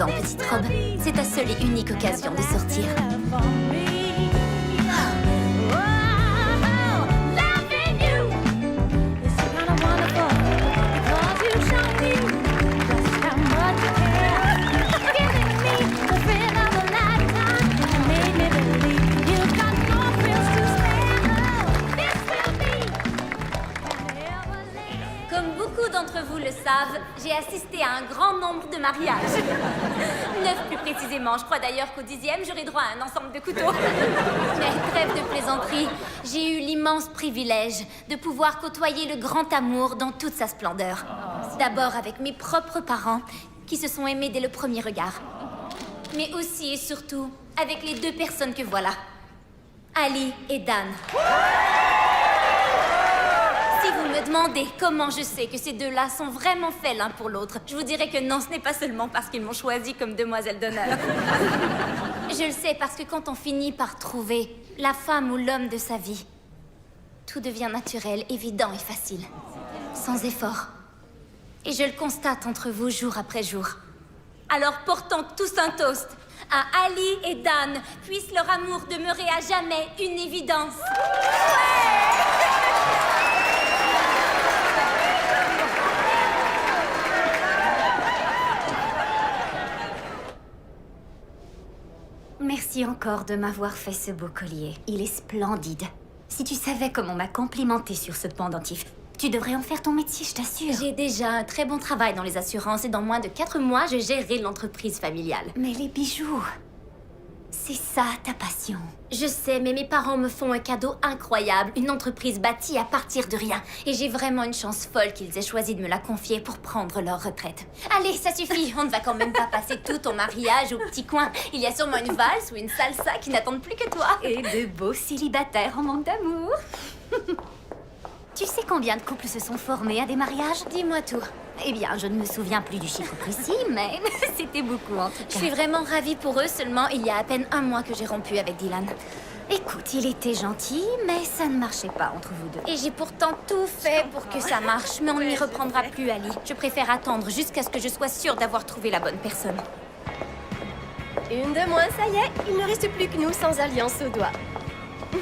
Allons-y-en, petite robe. C'est ta seule et unique occasion de sortir. D'entre vous le savent, j'ai assisté à un grand nombre de mariages. 9 plus précisément. Je crois d'ailleurs qu'au 10e, j'aurai droit à un ensemble de couteaux. Mais trêve de plaisanterie, j'ai eu l'immense privilège de pouvoir côtoyer le grand amour dans toute sa splendeur. D'abord avec mes propres parents, qui se sont aimés dès le premier regard. Mais aussi et surtout avec les 2 personnes que voilà. Ali et Dan. Si vous me demandez comment je sais que ces 2-là sont vraiment faits l'un pour l'autre, je vous dirais que non, ce n'est pas seulement parce qu'ils m'ont choisi comme demoiselle d'honneur. Je le sais parce que quand on finit par trouver la femme ou l'homme de sa vie, tout devient naturel, évident et facile. Sans effort. Et je le constate entre vous jour après jour. Alors portons tous un toast à Ali et Dan. Puisse leur amour demeurer à jamais une évidence. Merci encore de m'avoir fait ce beau collier. Il est splendide. Si tu savais comment on m'a complimenté sur ce pendentif, tu devrais en faire ton métier, je t'assure. J'ai déjà un très bon travail dans les assurances et dans moins de 4 mois, je gérerai l'entreprise familiale. Mais les bijoux, c'est ça ta passion. Je sais, mais mes parents me font un cadeau incroyable. Une entreprise bâtie à partir de rien. Et j'ai vraiment une chance folle qu'ils aient choisi de me la confier pour prendre leur retraite. Allez, ça suffit. On ne va quand même pas passer tout ton mariage au petit coin. Il y a sûrement une valse ou une salsa qui n'attendent plus que toi. Et de beaux célibataires en manque d'amour. Tu sais combien de couples se sont formés à des mariages? Dis-moi tout. Eh bien, je ne me souviens plus du chiffre précis, mais c'était beaucoup en tout cas. Je suis vraiment ravie pour eux, seulement il y a à peine 1 mois que j'ai rompu avec Dylan. Écoute, il était gentil, mais ça ne marchait pas entre vous 2. Et j'ai pourtant tout fait pour que ça marche, mais on ne m'y reprendra plus, Ali. Je préfère attendre jusqu'à ce que je sois sûre d'avoir trouvé la bonne personne. Une de moins, ça y est, il ne reste plus que nous sans alliance au doigt.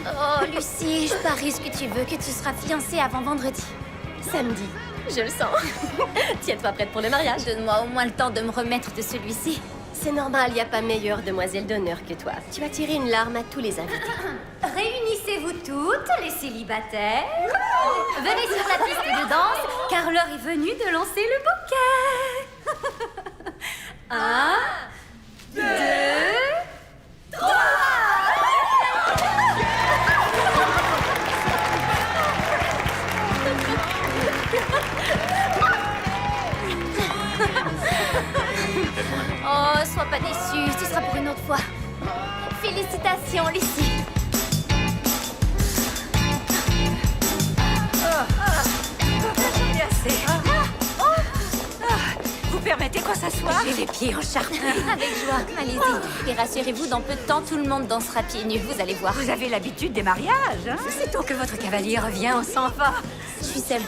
Oh, Lucie, je parie ce que tu veux, que tu seras fiancée avant vendredi. Samedi, je le sens. Tiens-toi prête pour le mariage. Donne-moi au moins le temps de me remettre de celui-ci. C'est normal, il n'y a pas meilleure demoiselle d'honneur que toi. Tu vas tirer une larme à tous les invités. Réunissez-vous toutes, les célibataires. Venez sur la piste de danse, car l'heure est venue de lancer le bouquet. 1, 2, 3. Oh, sois pas déçue, ce sera pour une autre fois. Félicitations, Lucie. J'en ai assez. Vous permettez qu'on s'assoie? J'ai les pieds en charpie. Avec joie, allez-y. Et rassurez-vous, dans peu de temps, tout le monde dansera pieds nus, vous allez voir. Vous avez l'habitude des mariages, hein? Sitôt que votre cavalier revient, on s'en va. Je suis seule.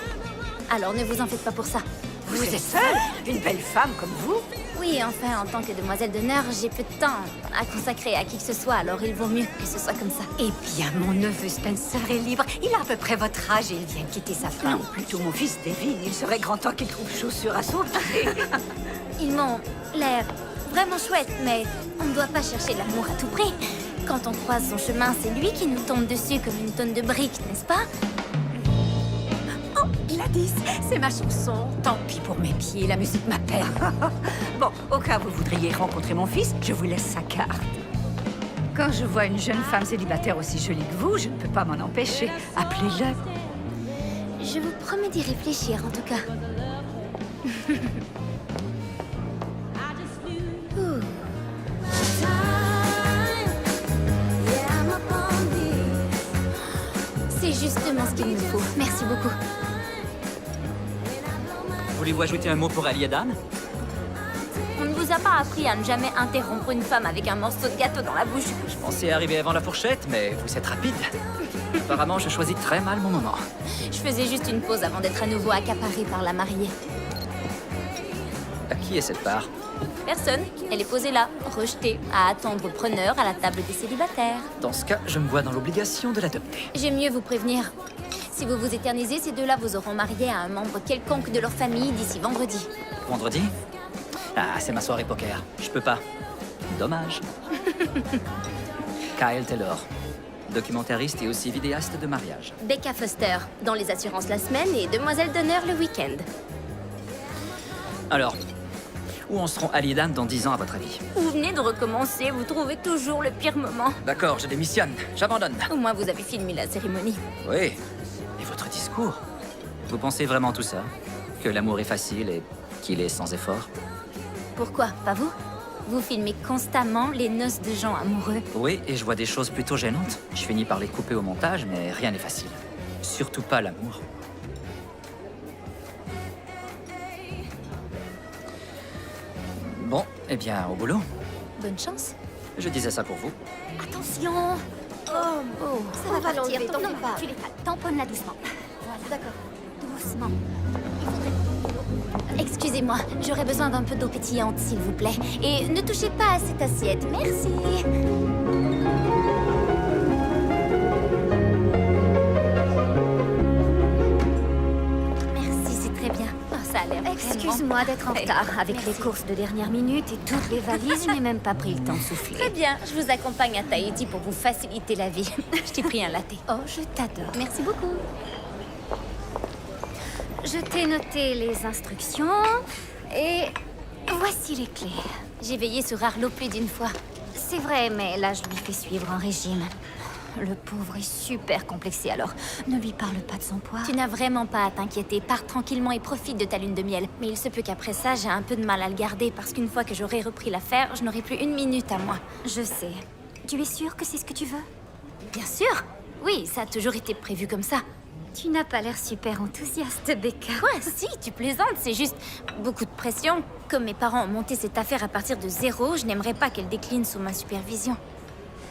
Alors ne vous en faites pas pour ça. Vous êtes seule? Une belle femme comme vous? Oui, enfin, en tant que demoiselle d'honneur, j'ai peu de temps à consacrer à qui que ce soit, alors il vaut mieux que ce soit comme ça. Eh bien, mon neveu Spencer est libre. Il a à peu près votre âge et il vient de quitter sa femme. Non, plutôt mon fils Devin. Il serait grand temps qu'il trouve chaussure à son pied. Ils m'ont l'air vraiment chouettes, mais on ne doit pas chercher l'amour à tout prix. Quand on croise son chemin, c'est lui qui nous tombe dessus comme une tonne de briques, n'est-ce pas? Gladys, c'est ma chanson. Tant pis pour mes pieds, la musique m'appelle. Bon, au cas où vous voudriez rencontrer mon fils, je vous laisse sa carte. Quand je vois une jeune femme célibataire aussi jolie que vous, je ne peux pas m'en empêcher. Appelez-le. Je vous promets d'y réfléchir, en tout cas. Ouh. C'est justement ce qu'il me faut. Merci beaucoup. Voulez-vous ajouter un mot pour Ali et Dan? On ne vous a pas appris à ne jamais interrompre une femme avec un morceau de gâteau dans la bouche. Je pensais arriver avant la fourchette, mais vous êtes rapide. Apparemment, je choisis très mal mon moment. Je faisais juste une pause avant d'être à nouveau accaparée par la mariée. À qui est cette part? Personne. Elle est posée là, rejetée, à attendre preneur à la table des célibataires. Dans ce cas, je me vois dans l'obligation de l'adopter. J'aime mieux vous prévenir. Si vous vous éternisez, ces deux-là vous auront marié à un membre quelconque de leur famille d'ici vendredi. Vendredi? Ah, c'est ma soirée poker. Je peux pas. Dommage. Kyle Taylor, documentariste et aussi vidéaste de mariage. Becca Foster, dans les assurances la semaine et demoiselle d'honneur le week-end. Alors, où en seront Ali et Dan dans 10 ans à votre avis? Vous venez de recommencer, vous trouvez toujours le pire moment. D'accord, je démissionne. J'abandonne. Au moins vous avez filmé la cérémonie. Oui. Et votre discours? Vous pensez vraiment tout ça? Que l'amour est facile et qu'il est sans effort? Pourquoi, pas vous? Vous filmez constamment les noces de gens amoureux. Oui, et je vois des choses plutôt gênantes. Je finis par les couper au montage, mais rien n'est facile. Surtout pas l'amour. Bon, eh bien, au boulot. Bonne chance. Je disais ça pour vous. Attention. Oh, Ça va l'enlever, t'en Non, fais pas. tu les tamponnes-la doucement. Voilà, D'accord. doucement. Excusez-moi, j'aurais besoin d'un peu d'eau pétillante, s'il vous plaît. Et ne touchez pas à cette assiette, merci. Merci, c'est très bien. Oh, ça a l'air Excuse-moi d'être en retard. Avec Merci. les courses de dernière minute et toutes les valises, je n'ai même pas pris le temps de souffler. Très bien, je vous accompagne à Tahiti pour vous faciliter la vie. Je t'ai pris un latte. Oh, je t'adore. Merci beaucoup. Je t'ai noté les instructions et voici les clés. J'ai veillé sur Arlo plus d'une fois. C'est vrai, mais là, je lui fais suivre un régime. Le pauvre est super complexé, alors ne lui parle pas de son poids. Tu n'as vraiment pas à t'inquiéter. Pars tranquillement et profite de ta lune de miel. Mais il se peut qu'après ça, j'ai un peu de mal à le garder parce qu'une fois que j'aurai repris l'affaire, je n'aurai plus une minute à moi. Je sais. Tu es sûre que c'est ce que tu veux? Bien sûr. Oui, ça a toujours été prévu comme ça. Tu n'as pas l'air super enthousiaste, Becca. Quoi? Si, tu plaisantes, c'est juste beaucoup de pression. Comme mes parents ont monté cette affaire à partir de zéro, je n'aimerais pas qu'elle décline sous ma supervision.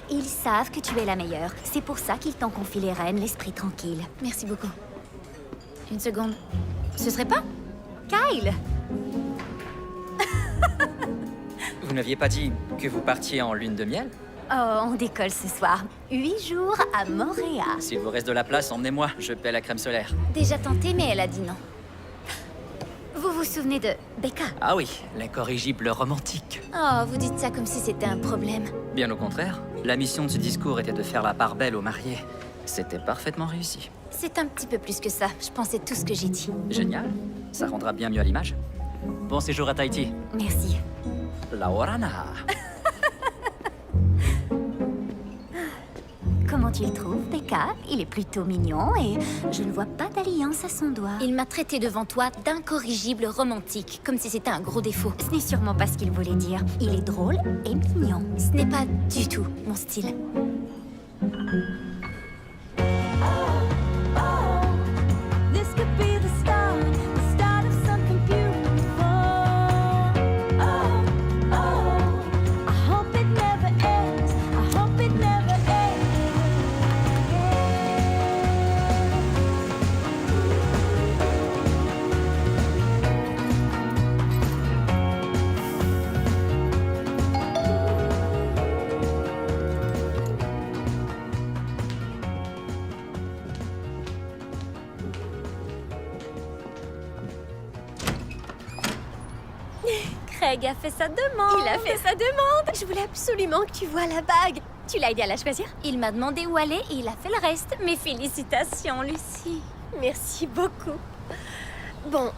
Ils savent que tu es la meilleure. C'est pour ça qu'ils t'ont confié les rênes, l'esprit tranquille. Merci beaucoup. Une seconde. Ce serait pas Kyle? Vous n'aviez pas dit que vous partiez en lune de miel? Oh, on décolle ce soir. 8 jours à Montréal. S'il vous reste de la place, emmenez-moi. Je paie la crème solaire. Déjà tenté, mais elle a dit non. Vous vous souvenez de Becca? Ah oui, l'incorrigible romantique. Oh, vous dites ça comme si c'était un problème. Bien au contraire, la mission de ce discours était de faire la part belle aux mariés. C'était parfaitement réussi. C'est un petit peu plus que ça. Je pensais tout ce que j'ai dit. Génial. Ça rendra bien mieux à l'image. Bon séjour à Tahiti. Merci. La Orana. Comment tu le trouves, Becca? Il est plutôt mignon et je ne vois pas d'alliance à son doigt. Il m'a traité devant toi d'incorrigible romantique, comme si c'était un gros défaut. Ce n'est sûrement pas ce qu'il voulait dire. Il est drôle et mignon. Ce n'est pas du tout mon style. This could be the start of something beautiful. Oh, oh, I hope it never ends. I hope it never Craig a fait sa demande. Il a fait sa demande. Je voulais absolument que tu vois la bague. Tu l'as aidé à la choisir? Il m'a demandé où aller et il a fait le reste. Mes félicitations, Lucie. Merci beaucoup. Bon,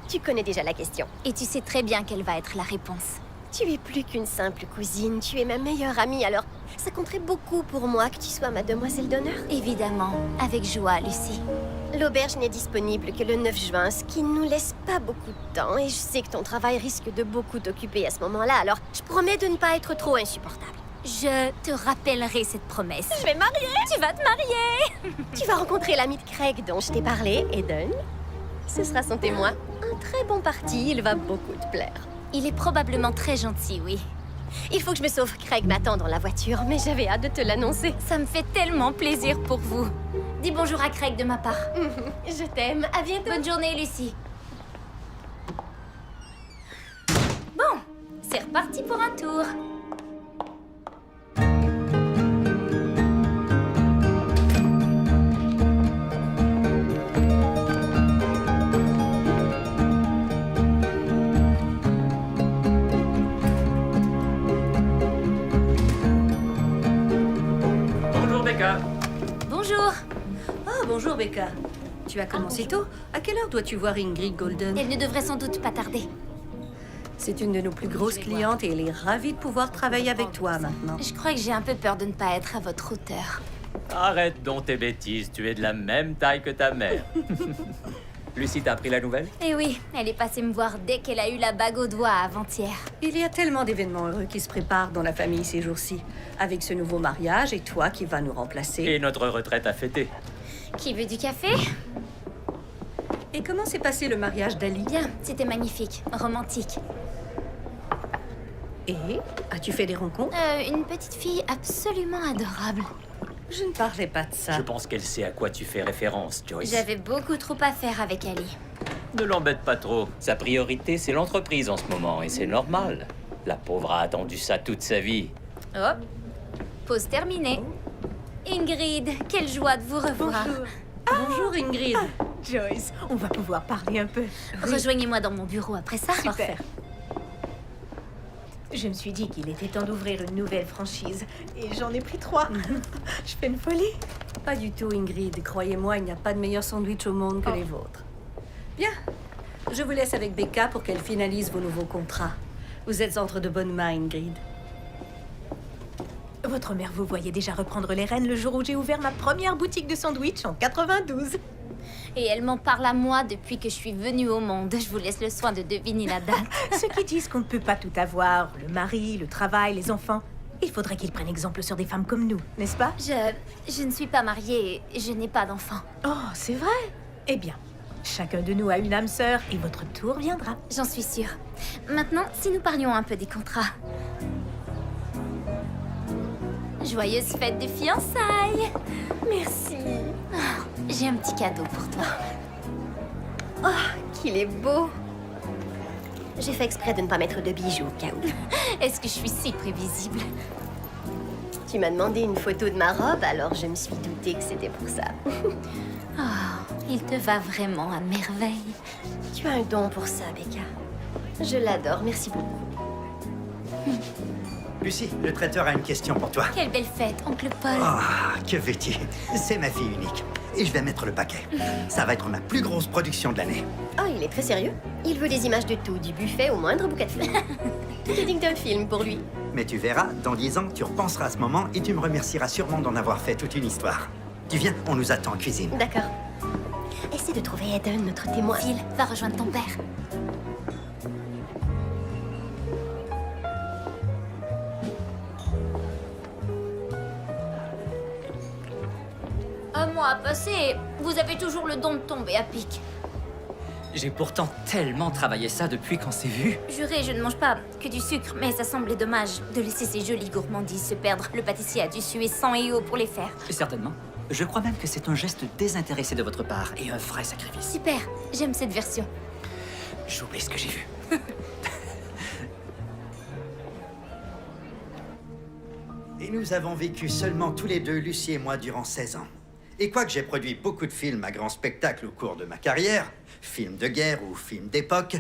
tu connais déjà la question. Et tu sais très bien quelle va être la réponse. Tu es plus qu'une simple cousine, tu es ma meilleure amie, alors ça compterait beaucoup pour moi que tu sois ma demoiselle d'honneur. Évidemment, avec joie, Lucie. L'auberge n'est disponible que le 9 juin, ce qui ne nous laisse pas beaucoup de temps, et je sais que ton travail risque de beaucoup t'occuper à ce moment-là, alors je promets de ne pas être trop insupportable. Je te rappellerai cette promesse. Je vais marier. Tu vas te marier. Tu vas rencontrer l'ami de Craig dont je t'ai parlé, Eden. Ce sera son témoin. Un très bon parti, il va beaucoup te plaire. Il est probablement très gentil, oui. Il faut que je me sauve, Craig m'attend dans la voiture, mais j'avais hâte de te l'annoncer. Ça me fait tellement plaisir pour vous. Dis bonjour à Craig de ma part. Je t'aime, à bientôt. Bonne journée, Lucie. Bon, C'est reparti pour un tour. Bonjour, Becca. Bonjour. Oh, bonjour, Becca. Tu as commencé tôt. À quelle heure dois-tu voir Ingrid Golden? Elle ne devrait sans doute pas tarder. C'est une de nos plus grosses clientes et elle est ravie de pouvoir travailler avec toi maintenant. Je crois que j'ai un peu peur de ne pas être à votre hauteur. Arrête donc tes bêtises, tu es de la même taille que ta mère. Lucie, t'as appris la nouvelle? Eh oui, elle est passée me voir dès qu'elle a eu la bague au doigt avant-hier. Il y a tellement d'événements heureux qui se préparent dans la famille ces jours-ci. Avec ce nouveau mariage et toi qui vas nous remplacer. Et notre retraite à fêter. Qui veut du café? Et comment s'est passé le mariage d'Ali? Bien, c'était magnifique, romantique. Et as-tu fait des rencontres? Une petite fille absolument adorable. Je ne parlais pas de ça. Je pense qu'elle sait à quoi tu fais référence, Joyce. J'avais beaucoup trop à faire avec Ali. Ne l'embête pas trop. Sa priorité, c'est l'entreprise en ce moment, et c'est normal. La pauvre a attendu ça toute sa vie. Hop, pause terminée. Ingrid, quelle joie de vous revoir. Bonjour Ingrid. Joyce, on va pouvoir parler un peu. Rejoignez-moi dans mon bureau après ça. Super. Je me suis dit qu'il était temps d'ouvrir une nouvelle franchise. Et j'en ai pris 3. Je fais une folie. Pas du tout Ingrid. Croyez-moi, il n'y a pas de meilleur sandwich au monde que les vôtres. Bien. Je vous laisse avec Becca pour qu'elle finalise vos nouveaux contrats. Vous êtes entre de bonnes mains, Ingrid. Votre mère vous voyait déjà reprendre les rênes le jour où j'ai ouvert ma première boutique de sandwich en 92. Et elle m'en parle à moi depuis que je suis venue au monde. Je vous laisse le soin de deviner la date. Ceux qui disent qu'on ne peut pas tout avoir, le mari, le travail, les enfants, il faudrait qu'ils prennent exemple sur des femmes comme nous, n'est-ce pas? Je ne suis pas mariée et je n'ai pas d'enfant. Oh, c'est vrai? Eh bien, chacun de nous a une âme sœur et votre tour viendra. J'en suis sûre. Maintenant, si nous parlions un peu des contrats. Joyeuse fête de fiançailles. Merci. J'ai un petit cadeau pour toi. Oh, qu'il est beau. J'ai fait exprès de ne pas mettre de bijoux au cas où. Est-ce que je suis si prévisible? Tu m'as demandé une photo de ma robe, alors je me suis doutée que c'était pour ça. Il te va vraiment à merveille. Tu as un don pour ça, Becca. Je l'adore, merci beaucoup. Lucie, le traiteur a une question pour toi. Quelle belle fête, oncle Paul. Ah, que veux-tu? C'est ma fille unique. Et je vais mettre le paquet. Ça va être ma plus grosse production de l'année. Oh, il est très sérieux. Il veut des images de tout, du buffet au moindre bouquet de fleurs. Tout est digne d'un film pour lui. Mais tu verras, dans 10 ans, tu repenseras à ce moment et tu me remercieras sûrement d'en avoir fait toute une histoire. Tu viens, on nous attend en cuisine. D'accord. Essaie de trouver Eden, notre témoin. Phil, va rejoindre ton père. Un mois passé, vous avez toujours le don de tomber à pic. J'ai pourtant tellement travaillé ça depuis qu'on s'est vu. Juré, je ne mange pas que du sucre, mais ça semblait dommage de laisser ces jolies gourmandises se perdre. Le pâtissier a dû suer sang et eau pour les faire. Certainement. Je crois même que c'est un geste désintéressé de votre part et un vrai sacrifice. Super, j'aime cette version. J'oublie ce que j'ai vu. Et nous avons vécu seulement tous les deux, Lucie et moi, durant 16 ans. Et quoique j'ai produit beaucoup de films à grand spectacle au cours de ma carrière, films de guerre ou films d'époque,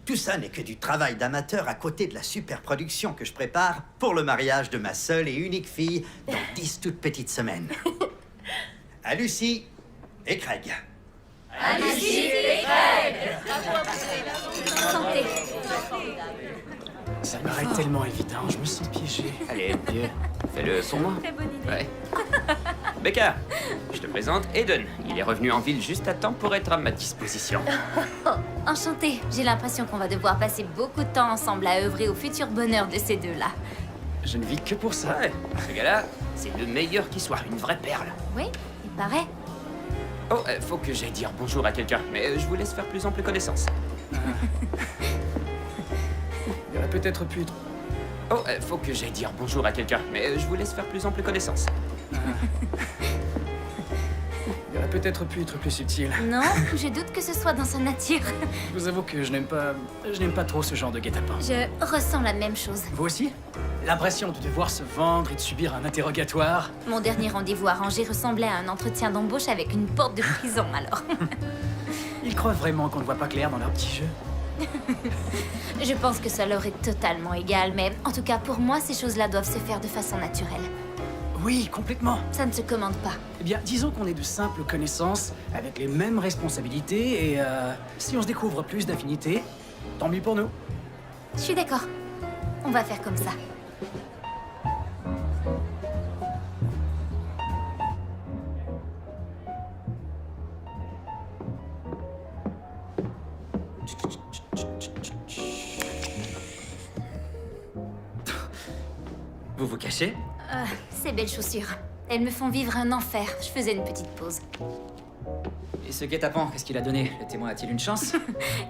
tout ça n'est que du travail d'amateur à côté de la super production que je prépare pour le mariage de ma seule et unique fille dans 10 toutes petites semaines. À Lucie et Craig. Santé. Ça me paraît tellement évident, je me sens piégé. Allez, vieux, fais-le pour moi. Ouais. Becca, je te présente Eden. Il est revenu en ville juste à temps pour être à ma disposition. Enchantée. J'ai l'impression qu'on va devoir passer beaucoup de temps ensemble à œuvrer au futur bonheur de ces deux-là. Je ne vis que pour ça. Ouais, ce gars-là, c'est le meilleur qui soit, une vraie perle. Oui, il paraît. Oh, faut que j'aille dire bonjour à quelqu'un, mais je vous laisse faire plus ample connaissance. Il y aurait peut-être pu... Oh, faut que j'aille dire bonjour à quelqu'un, mais je vous laisse faire plus ample connaissance. Il y aurait peut-être pu être plus subtil. Non, je doute que ce soit dans sa nature. Je vous avoue que je n'aime pas trop ce genre de guet-apens. Je ressens la même chose. Vous aussi? L'impression de devoir se vendre et de subir un interrogatoire. Mon dernier rendez-vous arrangé ressemblait à un entretien d'embauche avec une porte de prison, alors. Ils croient vraiment qu'on ne voit pas clair dans leur petit jeu. Je pense que ça leur est totalement égal, mais en tout cas, pour moi, ces choses-là doivent se faire de façon naturelle. Oui, complètement. Ça ne se commande pas. Eh bien, disons qu'on est de simples connaissances, avec les mêmes responsabilités, et si on se découvre plus d'affinités, tant mieux pour nous. Je suis d'accord. On va faire comme ça. Vous vous cachez? Ces belles chaussures. Elles me font vivre un enfer. Je faisais une petite pause. Et ce guet-apens, qu'est-ce qu'il a donné? Le témoin a-t-il une chance?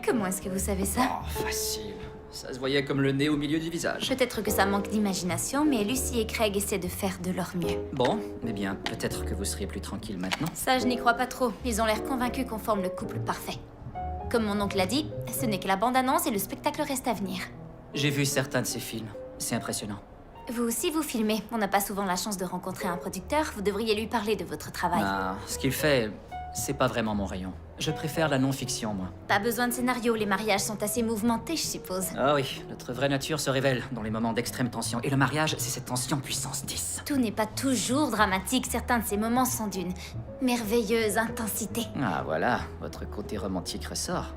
Comment est-ce que vous savez ça? Oh, facile. Ça se voyait comme le nez au milieu du visage. Peut-être que ça manque d'imagination, mais Lucy et Craig essaient de faire de leur mieux. Bon, eh bien, peut-être que vous seriez plus tranquille maintenant. Ça, je n'y crois pas trop. Ils ont l'air convaincus qu'on forme le couple parfait. Comme mon oncle l'a dit, ce n'est que la bande-annonce et le spectacle reste à venir. J'ai vu certains de ces films. C'est impressionnant. Vous aussi, vous filmez. On n'a pas souvent la chance de rencontrer un producteur. Vous devriez lui parler de votre travail. Ah, ce qu'il fait, c'est pas vraiment mon rayon. Je préfère la non-fiction, moi. Pas besoin de scénario. Les mariages sont assez mouvementés, je suppose. Ah oui, notre vraie nature se révèle dans les moments d'extrême tension. Et le mariage, c'est cette tension puissance 10. Tout n'est pas toujours dramatique. Certains de ces moments sont d'une merveilleuse intensité. Ah voilà, votre côté romantique ressort.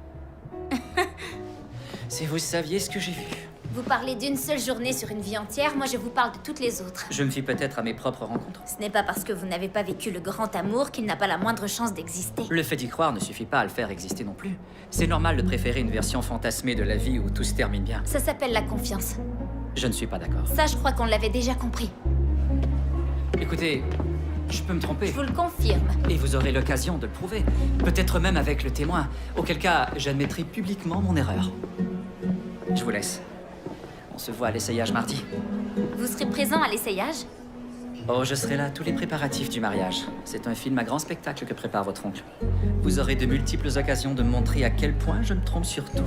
Si vous saviez ce que j'ai vu. Vous parlez d'une seule journée sur une vie entière, moi je vous parle de toutes les autres. Je me fie peut-être à mes propres rencontres. Ce n'est pas parce que vous n'avez pas vécu le grand amour qu'il n'a pas la moindre chance d'exister. Le fait d'y croire ne suffit pas à le faire exister non plus. C'est normal de préférer une version fantasmée de la vie où tout se termine bien. Ça s'appelle la confiance. Je ne suis pas d'accord. Ça, je crois qu'on l'avait déjà compris. Écoutez, je peux me tromper. Je vous le confirme. Et vous aurez l'occasion de le prouver. Peut-être même avec le témoin. Auquel cas, j'admettrai publiquement mon erreur. Je vous laisse. On se voit à l'essayage mardi. Vous serez présent à l'essayage? Oh, je serai là, tous les préparatifs du mariage. C'est un film à grand spectacle que prépare votre oncle. Vous aurez de multiples occasions de me montrer à quel point je me trompe sur tout.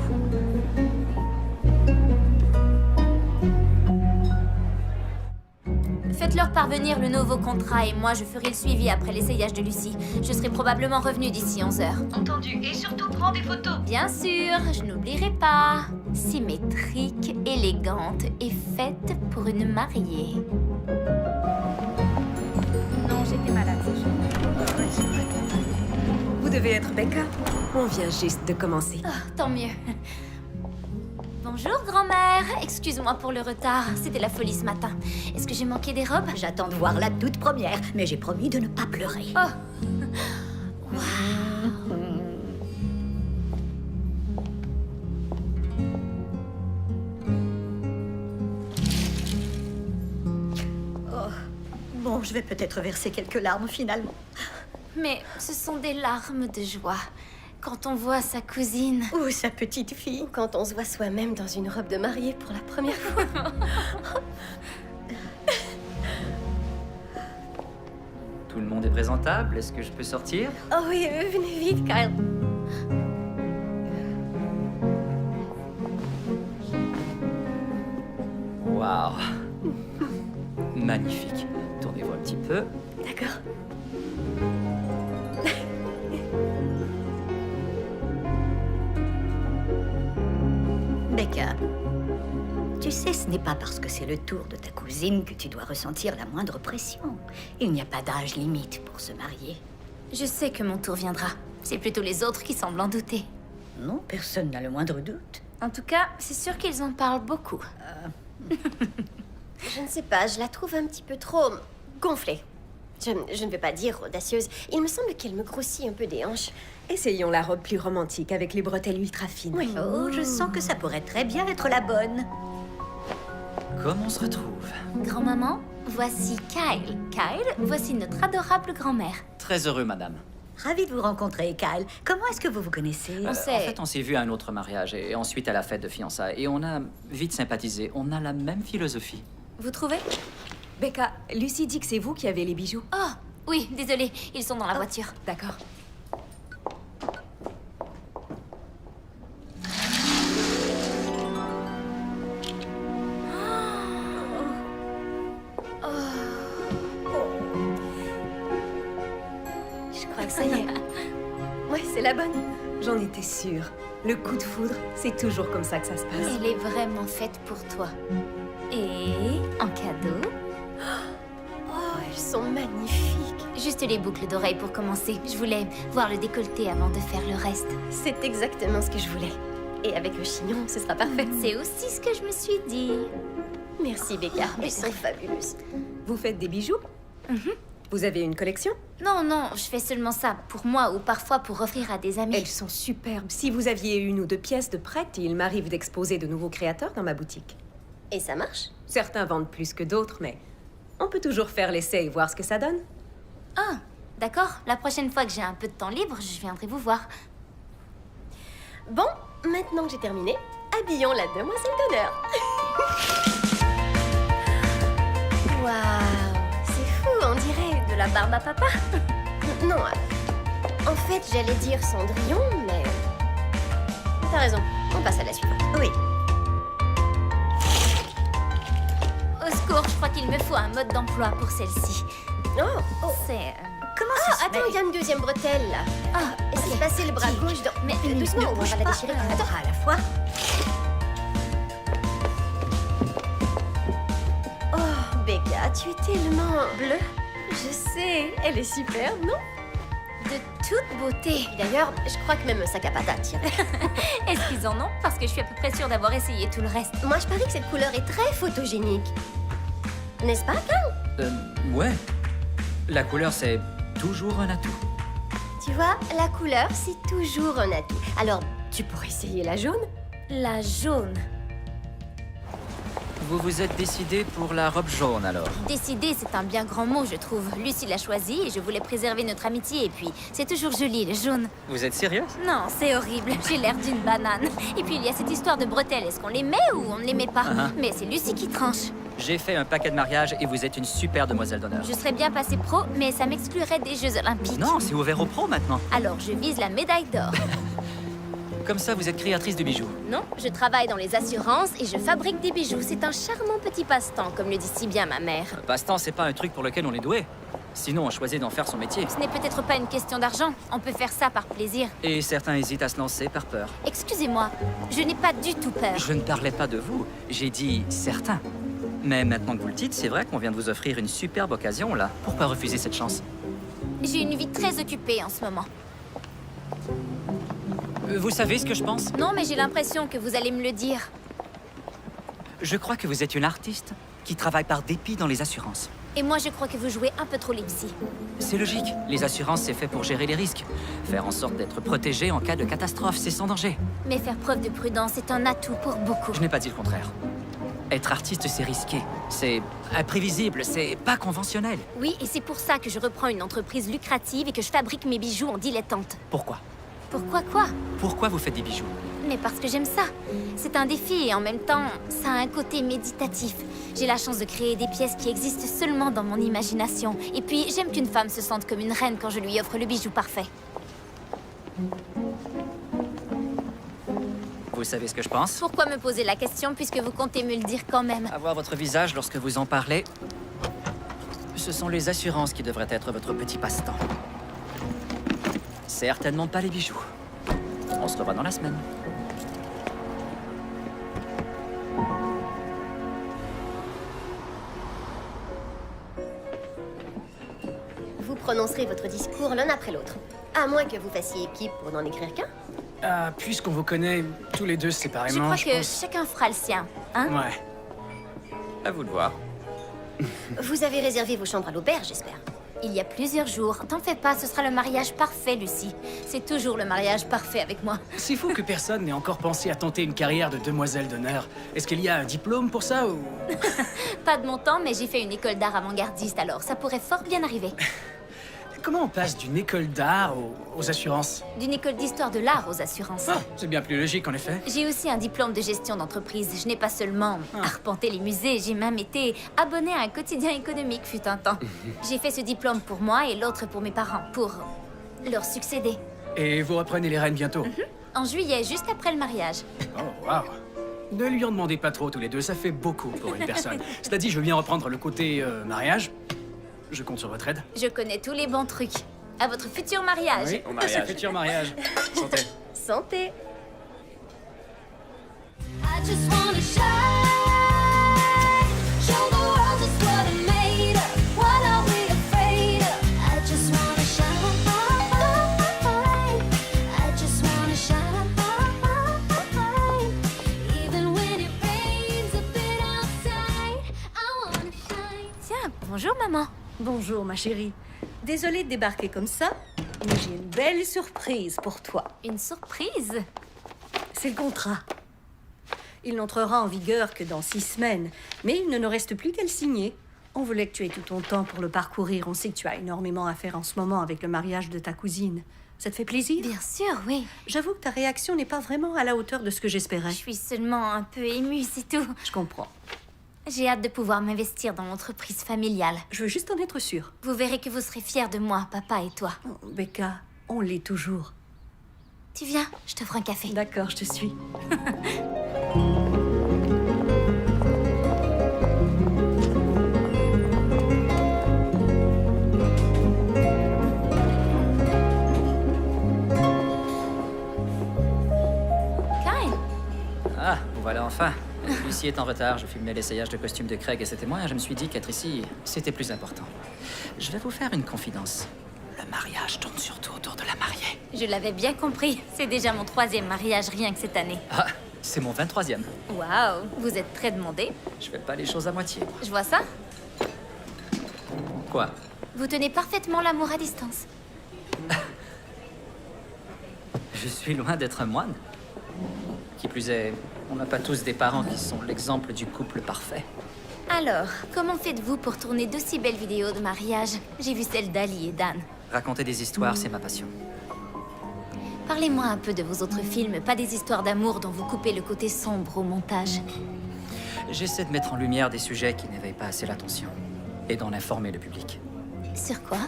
Faites-leur parvenir le nouveau contrat et moi je ferai le suivi après l'essayage de Lucie. Je serai probablement revenue d'ici 11 heures. Entendu. Et surtout, prends des photos. Bien sûr, je n'oublierai pas. Symétrique, élégante et faite pour une mariée. Non, j'étais malade ce jour. Vous devez être Becca. On vient juste de commencer. Ah, tant mieux. Bonjour, grand-mère. Excuse-moi pour le retard. C'était la folie ce matin. Est-ce que j'ai manqué des robes? J'attends de voir la toute première, mais j'ai promis de ne pas pleurer. Oh. Bon, je vais peut-être verser quelques larmes finalement. Mais ce sont des larmes de joie. Quand on voit sa cousine. Ou sa petite fille. Ou quand on se voit soi-même dans une robe de mariée pour la première fois. Tout le monde est présentable. Est-ce que je peux sortir? Oh oui, venez vite, Kyle. Waouh. Magnifique. Tournez-vous un petit peu. D'accord. Becca, tu sais, ce n'est pas parce que c'est le tour de ta cousine que tu dois ressentir la moindre pression. Il n'y a pas d'âge limite pour se marier. Je sais que mon tour viendra. C'est plutôt les autres qui semblent en douter. Non, personne n'a le moindre doute. En tout cas, c'est sûr qu'ils en parlent beaucoup. Je ne sais pas, je la trouve un petit peu trop gonflée. Je ne vais pas dire audacieuse. Il me semble qu'elle me grossit un peu des hanches. Essayons la robe plus romantique avec les bretelles ultra fines. Oui. Oh, je sens que ça pourrait très bien être la bonne. Comme on se retrouve? Grand-maman, voici Kyle. Kyle, voici notre adorable grand-mère. Très heureux, madame. Ravie de vous rencontrer, Kyle. Comment est-ce que vous vous connaissez? On En sait. fait, on s'est vu à un autre mariage et ensuite à la fête de fiançailles. Et on a vite sympathisé. On a la même philosophie. Vous trouvez? Becca, Lucie dit que c'est vous qui avez les bijoux. Oh, Oui, désolée, ils sont dans la voiture. D'accord. Je crois que ça y est. Ouais, c'est la bonne. J'en étais sûre. Le coup de foudre, c'est toujours comme ça que ça se passe. Elle est vraiment faite pour toi. Et en cadeau, Oh, elles sont magnifiques. juste les boucles d'oreilles pour commencer. Je voulais voir le décolleté avant de faire le reste. C'est exactement ce que je voulais. Et avec le chignon, ce sera parfait. C'est aussi ce que je me suis dit. Merci, Becca. Elles sont fabuleuses. Vous faites des bijoux Vous avez une collection? Non, non, je fais seulement ça pour moi ou parfois pour offrir à des amis. Elles sont superbes. Si vous aviez une ou deux pièces de prêtes, il m'arrive d'exposer de nouveaux créateurs dans ma boutique. Et ça marche? Certains vendent plus que d'autres, mais on peut toujours faire l'essai et voir ce que ça donne. Ah, d'accord. La prochaine fois que j'ai un peu de temps libre, je viendrai vous voir. Bon, maintenant que j'ai terminé, habillons la demoiselle d'honneur. Waouh, c'est fou, on dirait De la barbe à papa. Non, en fait, j'allais dire Cendrillon, mais... T'as raison, on passe à la suivante. Oui. Au secours, je crois qu'il me faut un mode d'emploi pour celle-ci. Oh, C'est... Ah, attends, il y a une deuxième bretelle, là. Ah, Essaye de passer le bras gauche dans... Mais doucement, on va la déchirer. Attends, À la fois. oh, Becca, tu es tellement... Bleue. Je sais, elle est superbe, non? de toute beauté. D'ailleurs, je crois que même un sac à patates tirait. Est-ce qu'ils en ont? Parce que je suis à peu près sûre d'avoir essayé tout le reste. Moi, je parie que cette couleur est très photogénique. N'est-ce pas, Carl? Ouais. La couleur, c'est toujours un atout. Tu vois, la couleur, c'est toujours un atout. Alors, tu pourrais essayer la jaune? La jaune. Vous vous êtes décidé pour la robe jaune, alors? Décider, c'est un bien grand mot, je trouve. Lucie l'a choisi et je voulais préserver notre amitié. Et puis, c'est toujours joli, le jaune. Vous êtes sérieuse? Non, c'est horrible. J'ai l'air d'une banane. Et puis, il y a cette histoire de bretelles. Est-ce qu'on les met ou on ne les met pas? Mais c'est Lucie qui tranche. J'ai fait un paquet de mariage et vous êtes une super demoiselle d'honneur. Je serais bien passée pro, mais ça m'exclurait des Jeux Olympiques. Non, c'est ouvert aux pros maintenant. Alors, je vise la médaille d'or. Comme ça, vous êtes créatrice de bijoux. Non, je travaille dans les assurances et je fabrique des bijoux. C'est un charmant petit passe-temps, comme le dit si bien ma mère. Un passe-temps, c'est pas un truc pour lequel on est doué. Sinon, on choisit d'en faire son métier. Ce n'est peut-être pas une question d'argent. On peut faire ça par plaisir. Et certains hésitent à se lancer par peur. Excusez-moi, je n'ai pas du tout peur. Je ne parlais pas de vous, j'ai dit certains. Mais maintenant que vous le dites, c'est vrai qu'on vient de vous offrir une superbe occasion, là. Pourquoi refuser cette chance? J'ai une vie très occupée en ce moment. Vous savez ce que je pense? Non, mais j'ai l'impression que vous allez me le dire. Je crois que vous êtes une artiste qui travaille par dépit dans les assurances. Et moi, je crois que vous jouez un peu trop les psys. C'est logique. Les assurances, c'est fait pour gérer les risques. Faire en sorte d'être protégé en cas de catastrophe, c'est sans danger. Mais faire preuve de prudence est un atout pour beaucoup. Je n'ai pas dit le contraire. Être artiste, c'est risqué. C'est imprévisible, c'est pas conventionnel. Oui, et c'est pour ça que je reprends une entreprise lucrative et que je fabrique mes bijoux en dilettante. Pourquoi? Pourquoi quoi? Pourquoi vous faites des bijoux? Mais parce que j'aime ça. C'est un défi et en même temps, ça a un côté méditatif. J'ai la chance de créer des pièces qui existent seulement dans mon imagination. Et puis, j'aime qu'une femme se sente comme une reine quand je lui offre le bijou parfait. Vous savez ce que je pense? Pourquoi me poser la question puisque vous comptez me le dire quand même? Avoir votre visage lorsque vous en parlez, ce sont les assurances qui devraient être votre petit passe-temps. Certainement pas les bijoux. On se revoit dans la semaine. Vous prononcerez votre discours l'un après l'autre. À moins que vous fassiez équipe pour n'en écrire qu'un. Puisqu'on vous connaît tous les deux Je séparément, crois je que pense... chacun fera le sien, hein? Ouais. À vous de voir. Vous avez réservé vos chambres à l'auberge, j'espère. Il y a plusieurs jours. T'en fais pas, ce sera le mariage parfait, Lucie. C'est toujours le mariage parfait avec moi. C'est fou que personne n'ait encore pensé à tenter une carrière de demoiselle d'honneur. Est-ce qu'il y a un diplôme pour ça ou... Pas de mon temps, mais j'ai fait une école d'art avant-gardiste, alors ça pourrait fort bien arriver. Comment on passe d'une école d'art aux assurances? D'une école d'histoire de l'art aux assurances. Ah, c'est bien plus logique, en effet. J'ai aussi un diplôme de gestion d'entreprise. Je n'ai pas seulement arpenté les musées, j'ai même été abonnée à un quotidien économique fut un temps. J'ai fait ce diplôme pour moi et l'autre pour mes parents, pour leur succéder. Et vous reprenez les rênes bientôt? En juillet, juste après le mariage. Oh, waouh. Ne lui en demandez pas trop tous les deux, ça fait beaucoup pour une personne. Cela dit, je veux bien reprendre le côté mariage. Je compte sur votre aide. Je connais tous les bons trucs. À votre futur mariage. Oui, Au mariage. futur mariage. Santé. Santé. I just wanna shine, show the world just what I'm made of. What are we afraid of? I just wanna shine, I just wanna shine, even when it rains a bit outside. I wanna shine. Tiens, bonjour maman. Bonjour, ma chérie. Désolée de débarquer comme ça, mais j'ai une belle surprise pour toi. Une surprise? C'est le contrat. Il n'entrera en vigueur que dans 6 semaines, mais il ne nous reste plus qu'à le signer. On voulait que tu aies tout ton temps pour le parcourir. On sait que tu as énormément à faire en ce moment avec le mariage de ta cousine. Ça te fait plaisir? Bien sûr, oui. J'avoue que ta réaction n'est pas vraiment à la hauteur de ce que j'espérais. Je suis seulement un peu émue, c'est tout. Je comprends. J'ai hâte de pouvoir m'investir dans l'entreprise familiale. Je veux juste en être sûre. Vous verrez que vous serez fiers de moi, papa et toi. Oh, Becca, on l'est toujours. Tu viens, je t'offre un café. D'accord, je te suis. Kyle, Ah, vous voilà enfin. Lucie est en retard, je filmais l'essayage de costume de Craig et ses témoins. Je me suis dit qu'être ici, c'était plus important. Je vais vous faire une confidence. Le mariage tourne surtout autour de la mariée. je l'avais bien compris. C'est déjà mon 3e mariage rien que cette année. Ah, c'est mon 23e. Waouh, vous êtes très demandé. Je fais pas les choses à moitié. Je vois ça. Quoi? Vous tenez parfaitement l'amour à distance. Je suis loin d'être un moine. Qui plus est, on n'a pas tous des parents qui sont l'exemple du couple parfait. Alors, comment faites-vous pour tourner d'aussi belles vidéos de mariage? J'ai vu celle d'Ali et Dan. Raconter des histoires, c'est ma passion. Parlez-moi un peu de vos autres films, pas des histoires d'amour dont vous coupez le côté sombre au montage. J'essaie de mettre en lumière des sujets qui n'éveillent pas assez l'attention. Et d'en informer le public. Sur quoi?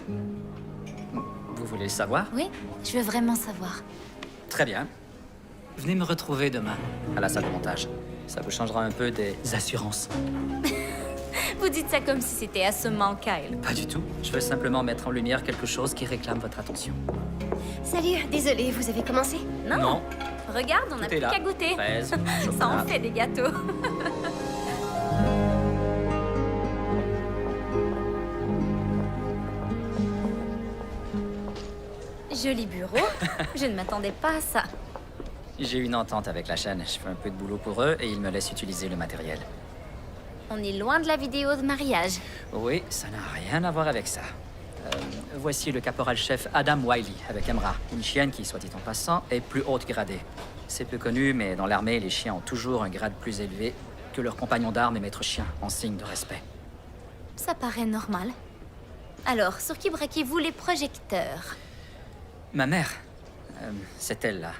Vous voulez le savoir? Oui, je veux vraiment savoir. Très bien. Venez me retrouver demain, à la salle de montage. Ça vous changera un peu des assurances. Vous dites ça comme si c'était assommant, Kyle. Pas du tout. Je veux simplement mettre en lumière quelque chose qui réclame votre attention. Salut, désolé, vous avez commencé? Non. Regarde, on n'a Tout est plus là. qu'à goûter. Fraises, Ça chocolat. en fait des gâteaux. Joli bureau. Je ne m'attendais pas à ça. J'ai une entente avec la chaîne. Je fais un peu de boulot pour eux et ils me laissent utiliser le matériel. On est loin de la vidéo de mariage. Oui, ça n'a rien à voir avec ça. Voici le caporal-chef Adam Wiley avec Emra, une chienne qui, soit dit en passant, est plus haute gradée. C'est peu connu, mais dans l'armée, les chiens ont toujours un grade plus élevé que leurs compagnons d'armes et maîtres chiens, en signe de respect. Ça paraît normal. Alors, sur qui braquez-vous les projecteurs? Ma mère, c'est elle là.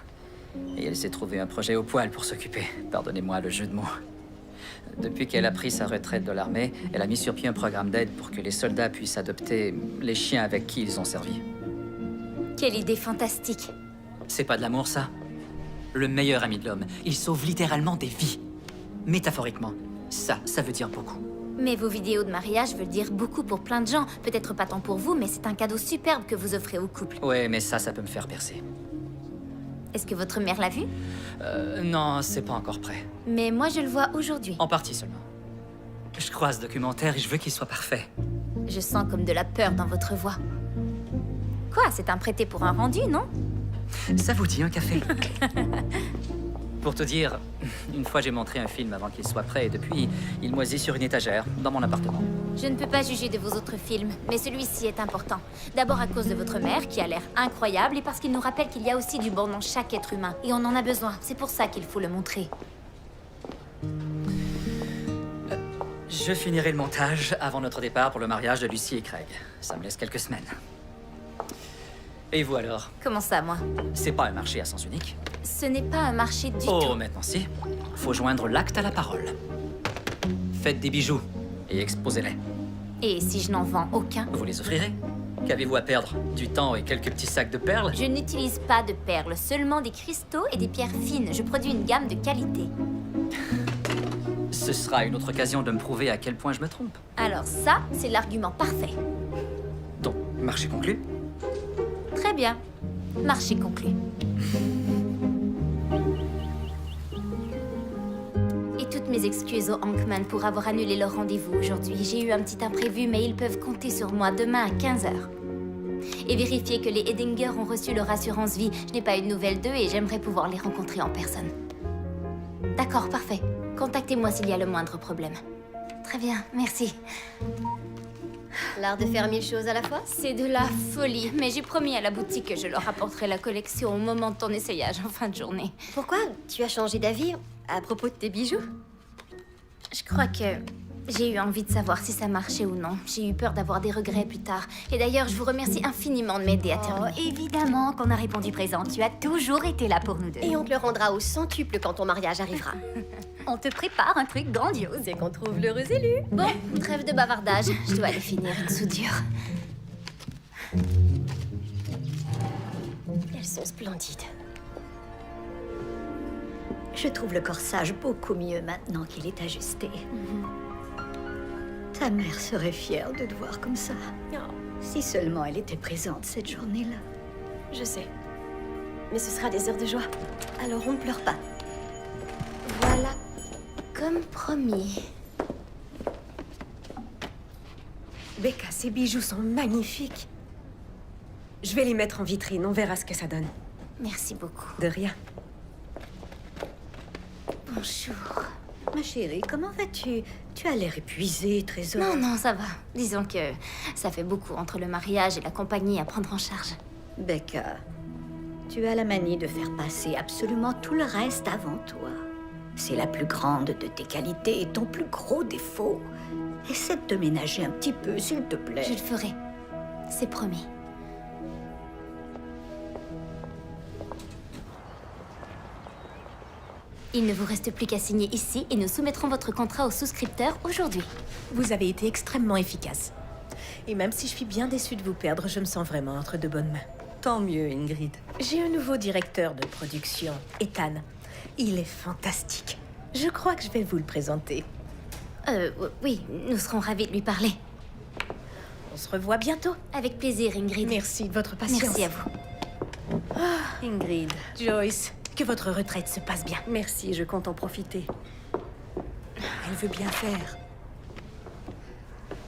Et elle s'est trouvé un projet au poil pour s'occuper. Pardonnez-moi le jeu de mots. Depuis qu'elle a pris sa retraite de l'armée, elle a mis sur pied un programme d'aide pour que les soldats puissent adopter les chiens avec qui ils ont servi. Quelle idée fantastique. C'est pas de l'amour, ça? Le meilleur ami de l'homme. Il sauve littéralement des vies. Métaphoriquement. Ça veut dire beaucoup. Mais vos vidéos de mariage veulent dire beaucoup pour plein de gens. Peut-être pas tant pour vous, mais c'est un cadeau superbe que vous offrez au couple. Ouais, mais ça peut me faire percer. Est-ce que votre mère l'a vu? Non, c'est pas encore prêt. Mais moi, je le vois aujourd'hui. En partie seulement. Je crois ce documentaire et je veux qu'il soit parfait. Je sens comme de la peur dans votre voix. Quoi? C'est un prêté pour un rendu, non? Ça vous dit un café? Pour te dire, une fois j'ai montré un film avant qu'il soit prêt et depuis, il moisit sur une étagère dans mon appartement. Je ne peux pas juger de vos autres films, mais celui-ci est important. D'abord à cause de votre mère, qui a l'air incroyable, et parce qu'il nous rappelle qu'il y a aussi du bon dans chaque être humain. Et on en a besoin. C'est pour ça qu'il faut le montrer. Je finirai le montage avant notre départ pour le mariage de Lucie et Craig. Ça me laisse quelques semaines. Et vous alors? Comment ça, moi? C'est pas un marché à sens unique. Ce n'est pas un marché du Oh, tout. maintenant si. Faut joindre l'acte à la parole. Faites des bijoux et exposez-les. Et si je n'en vends aucun? Vous les offrirez. Qu'avez-vous à perdre? Du temps et quelques petits sacs de perles? Je n'utilise pas de perles, seulement des cristaux et des pierres fines. Je produis une gamme de qualité. Ce sera une autre occasion de me prouver à quel point je me trompe. Alors ça, c'est l'argument parfait. Donc, marché conclu? Très bien. Marché conclu. Et toutes mes excuses aux Hankman pour avoir annulé leur rendez-vous aujourd'hui. J'ai eu un petit imprévu, mais ils peuvent compter sur moi demain à 15h. Et vérifier que les Edinger ont reçu leur assurance vie. Je n'ai pas eu de nouvelles d'eux et j'aimerais pouvoir les rencontrer en personne. D'accord, parfait. Contactez-moi s'il y a le moindre problème. Très bien, merci. L'art de faire 1000 choses à la fois? C'est de la folie, mais j'ai promis à la boutique que je leur apporterai la collection au moment de ton essayage en fin de journée. Pourquoi tu as changé d'avis à propos de tes bijoux? Je crois que j'ai eu envie de savoir si ça marchait ou non. J'ai eu peur d'avoir des regrets plus tard. Et d'ailleurs, je vous remercie infiniment de m'aider à terminer. Oh, évidemment qu'on a répondu présent. Tu as toujours été là pour nous deux. Et on te le rendra au centuple quand ton mariage arrivera. On te prépare un truc grandiose. C'est qu'on trouve l'heureux élu. Bon, trêve de bavardage. Je dois aller finir une soudure. Elles sont splendides. Je trouve le corsage beaucoup mieux maintenant qu'il est ajusté. Ta mère serait fière de te voir comme ça. Si seulement elle était présente cette journée-là. Je sais. Mais ce sera des heures de joie. Alors on ne pleure pas. Voilà, comme promis. Becca, ces bijoux sont magnifiques. Je vais les mettre en vitrine, on verra ce que ça donne. Merci beaucoup. De rien. Bonjour. Ma chérie, comment vas-tu? Tu as l'air épuisée, Trésor. Non, non, ça va. Disons que ça fait beaucoup entre le mariage et la compagnie à prendre en charge. Becca, tu as la manie de faire passer absolument tout le reste avant toi. C'est la plus grande de tes qualités et ton plus gros défaut. Essaie de te ménager un petit peu, s'il te plaît. Je le ferai. C'est promis. Il ne vous reste plus qu'à signer ici et nous soumettrons votre contrat au souscripteur aujourd'hui. Vous avez été extrêmement efficace. Et même si je suis bien déçue de vous perdre, je me sens vraiment entre de bonnes mains. Tant mieux, Ingrid. J'ai un nouveau directeur de production, Ethan. Il est fantastique. Je crois que je vais vous le présenter. Oui, nous serons ravis de lui parler. On se revoit bientôt. Avec plaisir, Ingrid. Merci de votre patience. Merci à vous. Ingrid. Joyce, que votre retraite se passe bien. Merci, je compte en profiter. Elle veut bien faire.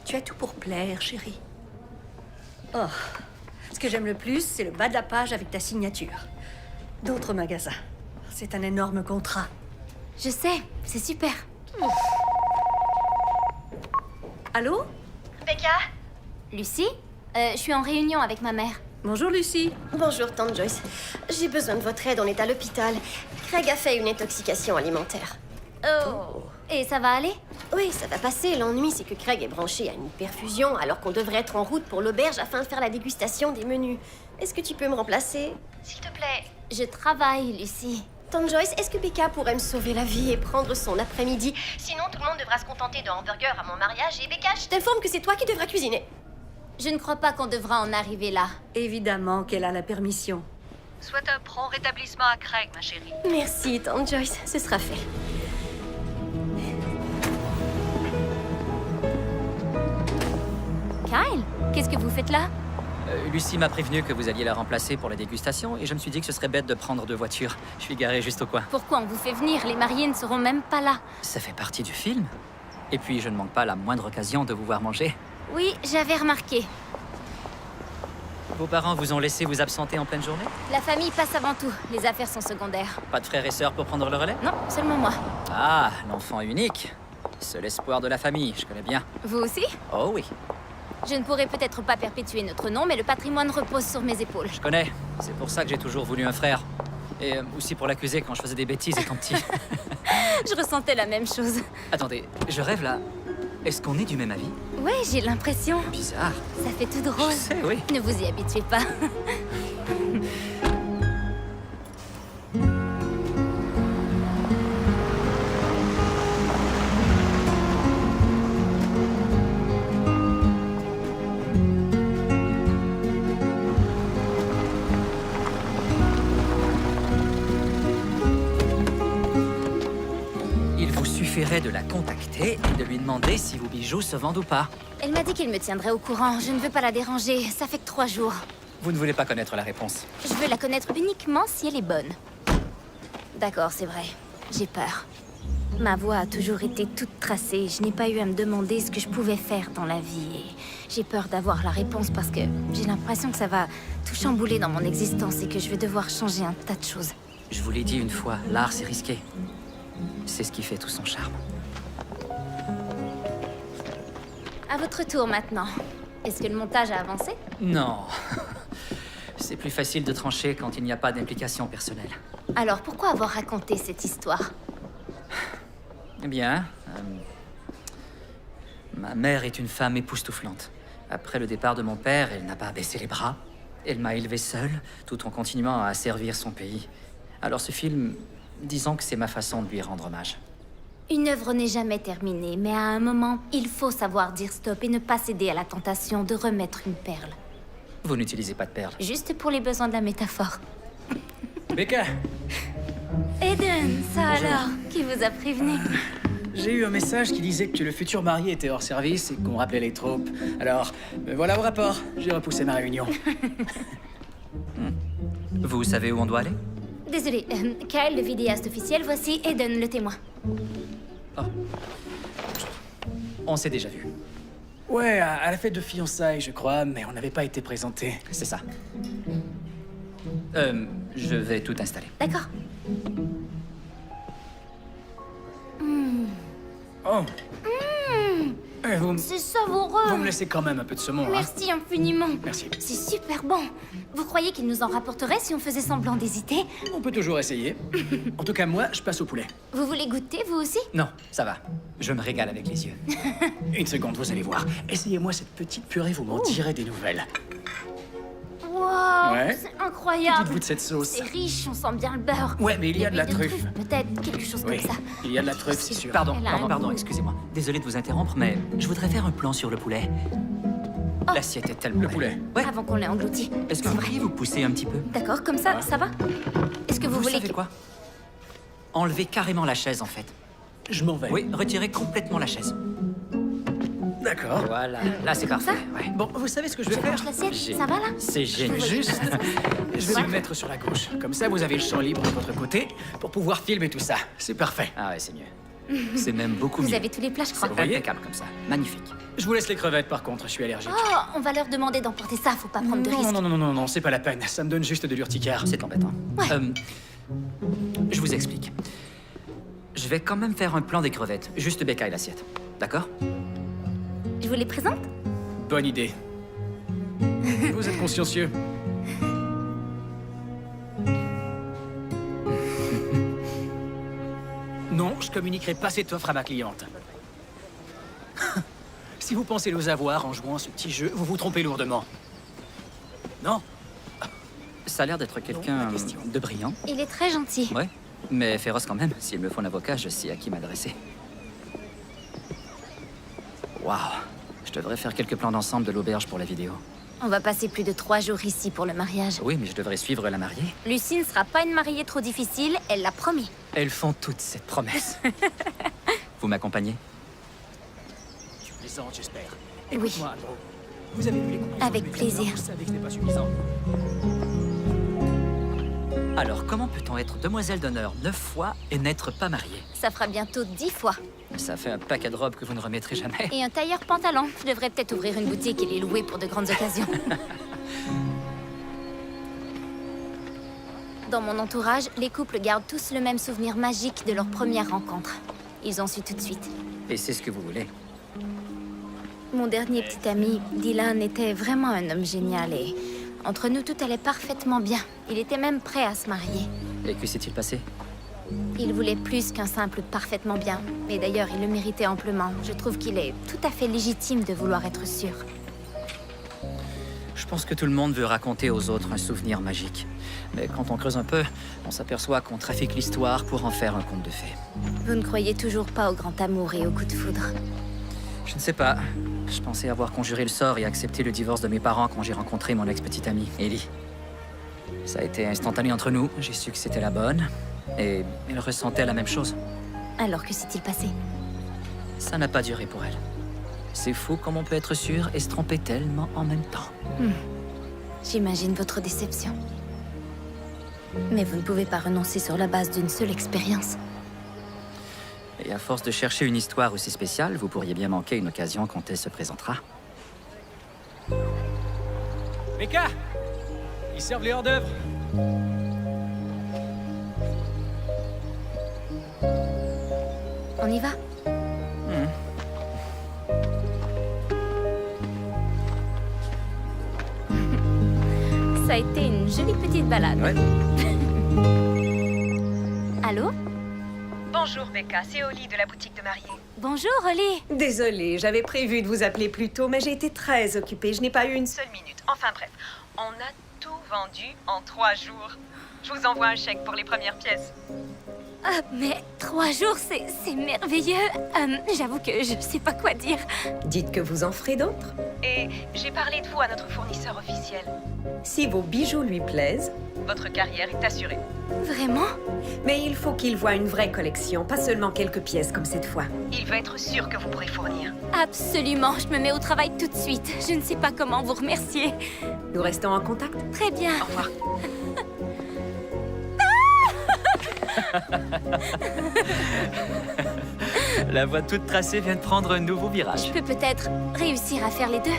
Tu as tout pour plaire, chérie. Oh, ce que j'aime le plus, c'est le bas de la page avec ta signature. D'autres magasins. C'est un énorme contrat. Je sais, c'est super. Allô? Becca? Lucie? Je suis en réunion avec ma mère. Bonjour, Lucie. Bonjour, tante Joyce. J'ai besoin de votre aide, on est à l'hôpital. Craig a fait une intoxication alimentaire. Oh. Et ça va aller? Oui, ça va passer. L'ennui, c'est que Craig est branché à une perfusion alors qu'on devrait être en route pour l'auberge afin de faire la dégustation des menus. Est-ce que tu peux me remplacer? S'il te plaît. Je travaille, Lucie. Tante Joyce, est-ce que Becca pourrait me sauver la vie et prendre son après-midi? Sinon, tout le monde devra se contenter de hamburgers à mon mariage. Et Becca, je t'informe que c'est toi qui devras cuisiner. Je ne crois pas qu'on devra en arriver là. Évidemment qu'elle a la permission. Souhaite un prompt rétablissement à Craig, ma chérie. Merci, tante Joyce. Ce sera fait. Kyle, qu'est-ce que vous faites là? Lucie m'a prévenu que vous alliez la remplacer pour la dégustation et je me suis dit que ce serait bête de prendre deux voitures. Je suis garé juste au coin. Pourquoi on vous fait venir? Les mariés ne seront même pas là. Ça fait partie du film. Et puis, je ne manque pas la moindre occasion de vous voir manger. Oui, j'avais remarqué. Vos parents vous ont laissé vous absenter en pleine journée? La famille passe avant tout. Les affaires sont secondaires. Pas de frères et sœurs pour prendre le relais? Non, seulement moi. Ah, l'enfant unique. Seul espoir de la famille, je connais bien. Vous aussi? Oh oui, Je ne pourrai peut-être pas perpétuer notre nom, mais le patrimoine repose sur mes épaules. je connais. C'est pour ça que j'ai toujours voulu un frère. Et aussi pour l'accuser quand je faisais des bêtises étant petit. Je ressentais la même chose. Attendez, je rêve là. Est-ce qu'on est du même avis? Ouais, j'ai l'impression. Bizarre. Ça fait tout drôle. Je sais, oui. Ne vous y habituez pas. suffirait de la contacter et de lui demander si vos bijoux se vendent ou pas. Elle m'a dit qu'elle me tiendrait au courant. Je ne veux pas la déranger. Ça fait que 3 jours. Vous ne voulez pas connaître la réponse. Je veux la connaître uniquement si elle est bonne. D'accord, c'est vrai. J'ai peur. Ma voie a toujours été toute tracée. Je n'ai pas eu à me demander ce que je pouvais faire dans la vie. Et j'ai peur d'avoir la réponse parce que j'ai l'impression que ça va tout chambouler dans mon existence et que je vais devoir changer un tas de choses. Je vous l'ai dit une fois, l'art c'est risqué. C'est ce qui fait tout son charme. À votre tour maintenant. Est-ce que le montage a avancé? Non. C'est plus facile de trancher quand il n'y a pas d'implication personnelle. Alors pourquoi avoir raconté cette histoire? Eh bien, ma mère est une femme époustouflante. Après le départ de mon père, elle n'a pas baissé les bras. Elle m'a élevé seule, tout en continuant à servir son pays. Alors ce film, disons que c'est ma façon de lui rendre hommage. Une œuvre n'est jamais terminée, mais à un moment, il faut savoir dire stop et ne pas céder à la tentation de remettre une perle. Vous n'utilisez pas de perles. Juste pour les besoins de la métaphore. Becca, Eden, ça Bonjour. alors? Qui vous a prévenu? j'ai eu un message qui disait que le futur marié était hors service et qu'on rappelait les troupes. Alors, me voilà au rapport. J'ai repoussé ma réunion. Vous savez où on doit aller? Désolée, Kyle, le vidéaste officiel, voici Eden, le témoin. On s'est déjà vu. Ouais, à la fête de fiançailles, je crois, mais on n'avait pas été présentés. C'est ça. Je vais tout installer. D'accord. Oh, vous C'est savoureux. me laissez quand même un peu de saumon, hein? Merci infiniment. Merci. C'est super bon. Vous croyez qu'il nous en rapporterait si on faisait semblant d'hésiter? On peut toujours essayer. En tout cas, moi, je passe au poulet. Vous voulez goûter, vous aussi? Non, ça va. Je me régale avec les yeux. Une seconde, vous allez voir. Essayez-moi cette petite purée, vous m'en direz des nouvelles. Wow, Ouais. c'est incroyable. Dites-vous de cette sauce? C'est riche, on sent bien le beurre. Ouais, mais il y a de la truffe. Peut-être quelque chose Oui, comme ça. il y a de la truffe, c'est sûr. Pardon, Elle a un pardon, goût. excusez-moi. Désolé de vous interrompre, mais je voudrais faire un plan sur le poulet. L'assiette est tellement Le belle. poulet. Ouais. Avant qu'on l'ait englouti. Est-ce que vous pourriez vous pousser un petit peu? D'accord, comme ça, ça va? Est-ce que vous voulez savez quoi? Enlevez carrément la chaise, en fait. Je m'en vais. Oui, retirez complètement la chaise. D'accord. Voilà, là c'est parfait. Ouais. Bon, vous savez ce que je vais Je faire? range l'assiette, J'ai- ça va là? C'est génial. Juste, je vais me mettre sur la gauche. Comme ça, vous avez le champ libre de votre côté pour pouvoir filmer tout ça. C'est parfait. Ah ouais, c'est mieux. C'est même beaucoup Vous mieux. avez tous les plats, je crois. C'est impeccable comme ça. Magnifique. Je vous laisse les crevettes, par contre, je suis allergique. Oh, on va leur demander d'emporter ça, faut pas prendre de risques. Non, c'est pas la peine. Ça me donne juste de l'urticaire. C'est embêtant. Ouais. Je vous explique. Je vais quand même faire un plan des crevettes. Juste Becca et l'assiette. D'accord? Je vous les présente? Bonne idée. Vous êtes consciencieux. Non, je communiquerai pas cette offre à ma cliente. Si vous pensez nous avoir en jouant à ce petit jeu, vous vous trompez lourdement. Non? Ça a l'air d'être quelqu'un la question. de brillant. Il est très gentil. Ouais. Mais féroce quand même. S'il me faut un avocat, je sais à qui m'adresser. Waouh. Je devrais faire quelques plans d'ensemble de l'auberge pour la vidéo. On va passer plus de 3 jours ici pour le mariage. Oui, mais je devrais suivre la mariée. Lucie ne sera pas une mariée trop difficile, elle l'a promis. Elles font toutes cette promesse. Vous m'accompagnez? Tu plaisantes, j'espère. Oui. Écoute-moi, Andrew. Vous avez vu les conclusions Avec de mes examens, plaisir. Vous savez que ce n'est pas suffisant. Alors, comment peut-on être demoiselle d'honneur 9 fois et n'être pas mariée? Ça fera bientôt 10 fois. Ça fait un paquet de robes que vous ne remettrez jamais. Et un tailleur pantalon. Je devrais peut-être ouvrir une boutique et les louer pour de grandes occasions. Dans mon entourage, les couples gardent tous le même souvenir magique de leur première rencontre. Ils ont su tout de suite. Et c'est ce que vous voulez. Mon dernier petit ami, Dylan, était vraiment un homme génial et entre nous, tout allait parfaitement bien. Il était même prêt à se marier. Et que s'est-il passé? Il voulait plus qu'un simple parfaitement bien. Et d'ailleurs, il le méritait amplement. Je trouve qu'il est tout à fait légitime de vouloir être sûr. Je pense que tout le monde veut raconter aux autres un souvenir magique. Mais quand on creuse un peu, on s'aperçoit qu'on trafique l'histoire pour en faire un conte de fées. Vous ne croyez toujours pas au grand amour et au coup de foudre? Je ne sais pas. Je pensais avoir conjuré le sort et accepté le divorce de mes parents quand j'ai rencontré mon ex-petite amie, Ellie. Ça a été instantané entre nous. J'ai su que c'était la bonne. Et elle ressentait la même chose. Alors que s'est-il passé? Ça n'a pas duré pour elle. C'est fou comme on peut être sûr et se tromper tellement en même temps. J'imagine votre déception. Mais vous ne pouvez pas renoncer sur la base d'une seule expérience. Et à force de chercher une histoire aussi spéciale, vous pourriez bien manquer une occasion quand elle se présentera. Becca! Ils servent les hors-d'œuvre. On y va? Ça a été une jolie petite balade. Ouais. Allô? Bonjour Becca, c'est Oli de la boutique de mariée. Bonjour, Oli. Désolée, j'avais prévu de vous appeler plus tôt, mais j'ai été très occupée. Je n'ai pas eu une seule minute. Enfin bref, on a tout vendu en 3 jours. Je vous envoie un chèque pour les premières pièces. Ah, mais 3 jours, c'est merveilleux. J'avoue que je sais pas quoi dire. Dites que vous en ferez d'autres. Et j'ai parlé de vous à notre fournisseur officiel. Si vos bijoux lui plaisent, votre carrière est assurée. Vraiment? Mais il faut qu'il voie une vraie collection, pas seulement quelques pièces comme cette fois. Il veut être sûr que vous pourrez fournir. Absolument, je me mets au travail tout de suite. Je ne sais pas comment vous remercier. Nous restons en contact. Très bien. Au revoir. La voie toute tracée vient de prendre un nouveau virage. Je peux peut-être réussir à faire les deux.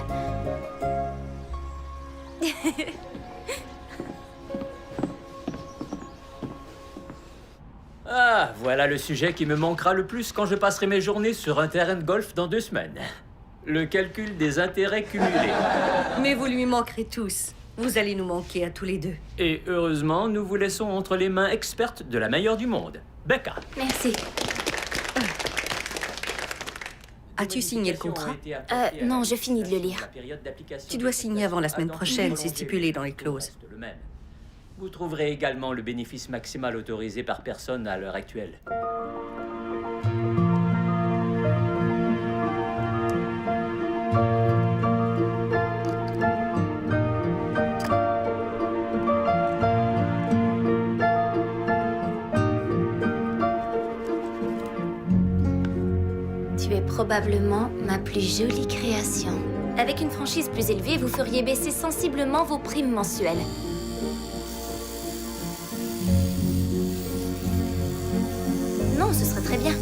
Ah, voilà le sujet qui me manquera le plus quand je passerai mes journées sur un terrain de golf dans 2 semaines. Le calcul des intérêts cumulés. Mais vous lui manquerez tous. Vous allez nous manquer à tous les deux. Et heureusement, nous vous laissons entre les mains expertes de la meilleure du monde, Becca. Merci. As-tu signé le contrat? Non, je finis de le lire. Tu dois signer avant la semaine prochaine, c'est stipulé dans les clauses. Vous trouverez également le bénéfice maximal autorisé par personne à l'heure actuelle. Tu es probablement ma plus jolie création. Avec une franchise plus élevée, vous feriez baisser sensiblement vos primes mensuelles. Non, ce serait très bien.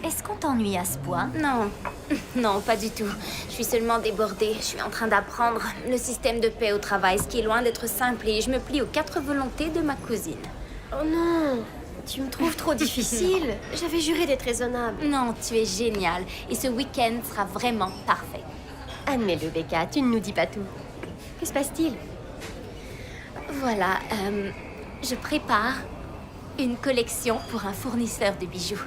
Est-ce qu'on t'ennuie à ce point? Non. Non, pas du tout. Je suis seulement débordée. Je suis en train d'apprendre le système de paix au travail, ce qui est loin d'être simple, et je me plie aux 4 volontés de ma cousine. Oh non, tu me trouves trop difficile. J'avais juré d'être raisonnable. Non, tu es génial. Et ce week-end sera vraiment parfait. Admets-le, Becca, tu ne nous dis pas tout. Que se passe-t-il? Voilà, je prépare une collection pour un fournisseur de bijoux.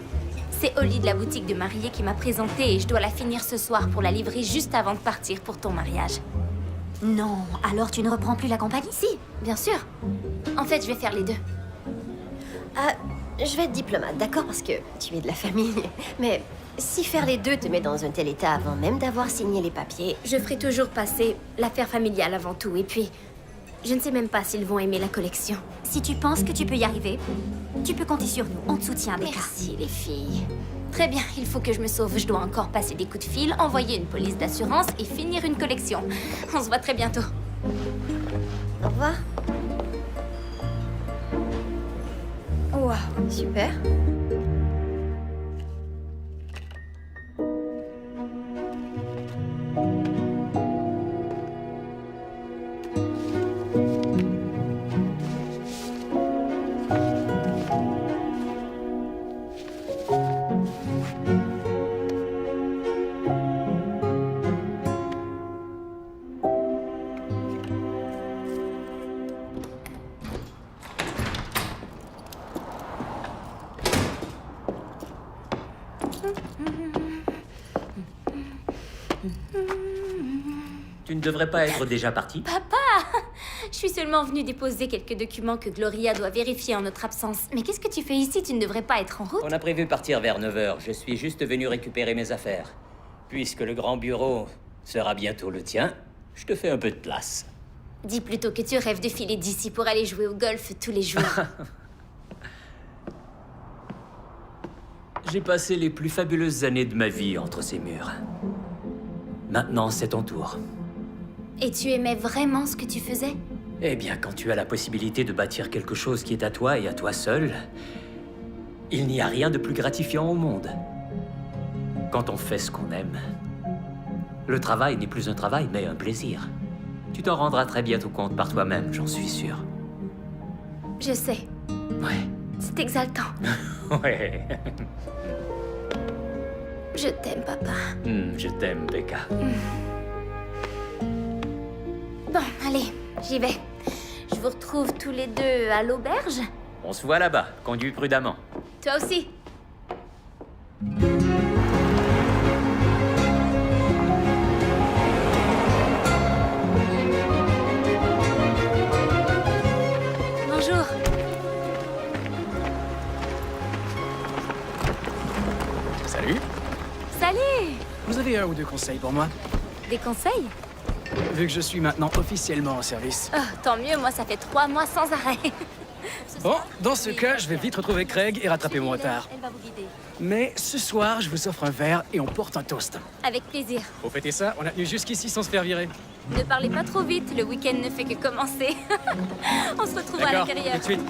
C'est Oli de la boutique de mariée qui m'a présenté et je dois la finir ce soir pour la livrer juste avant de partir pour ton mariage. Non, alors tu ne reprends plus la compagnie? Si, bien sûr. En fait, je vais faire les deux. Je vais être diplomate, d'accord? Parce que tu es de la famille. Mais si faire les deux te met dans un tel état avant même d'avoir signé les papiers... Je ferai toujours passer l'affaire familiale avant tout. Et puis, je ne sais même pas s'ils vont aimer la collection. Si tu penses que tu peux y arriver, tu peux compter sur nous. On te soutient, Becca. Merci, les filles. Très bien, il faut que je me sauve. Je dois encore passer des coups de fil, envoyer une police d'assurance et finir une collection. On se voit très bientôt. Au revoir. Waouh, super. Tu ne devrais pas être déjà parti? Papa! Je suis seulement venue déposer quelques documents que Gloria doit vérifier en notre absence. Mais qu'est-ce que tu fais ici? Tu ne devrais pas être en route? On a prévu partir vers 9 h. Je suis juste venu récupérer mes affaires. Puisque le grand bureau sera bientôt le tien, je te fais un peu de place. Dis plutôt que tu rêves de filer d'ici pour aller jouer au golf tous les jours. J'ai passé les plus fabuleuses années de ma vie entre ces murs. Maintenant, c'est ton tour. Et tu aimais vraiment ce que tu faisais? Eh bien, quand tu as la possibilité de bâtir quelque chose qui est à toi et à toi seul, il n'y a rien de plus gratifiant au monde. Quand on fait ce qu'on aime, le travail n'est plus un travail, mais un plaisir. Tu t'en rendras très bientôt compte par toi-même, j'en suis sûr. Je sais. Ouais. C'est exaltant. Ouais. Je t'aime, papa. Je t'aime, Becca. Bon, allez, j'y vais. Je vous retrouve tous les deux à l'auberge. On se voit là-bas. Conduis prudemment. Toi aussi. Bonjour. Salut. Salut. Vous avez un ou deux conseils pour moi? Des conseils? Vu que je suis maintenant officiellement en service. Oh, tant mieux, moi ça fait 3 mois sans arrêt. Bon, dans ce cas, je vais vite retrouver Craig et rattraper mon retard. Elle va vous guider. Mais ce soir, je vous offre un verre et on porte un toast. Avec plaisir. Pour fêter ça, on a tenu jusqu'ici sans se faire virer. Ne parlez pas trop vite, le week-end ne fait que commencer. On se retrouve à D'accord, l'intérieur. tout de suite.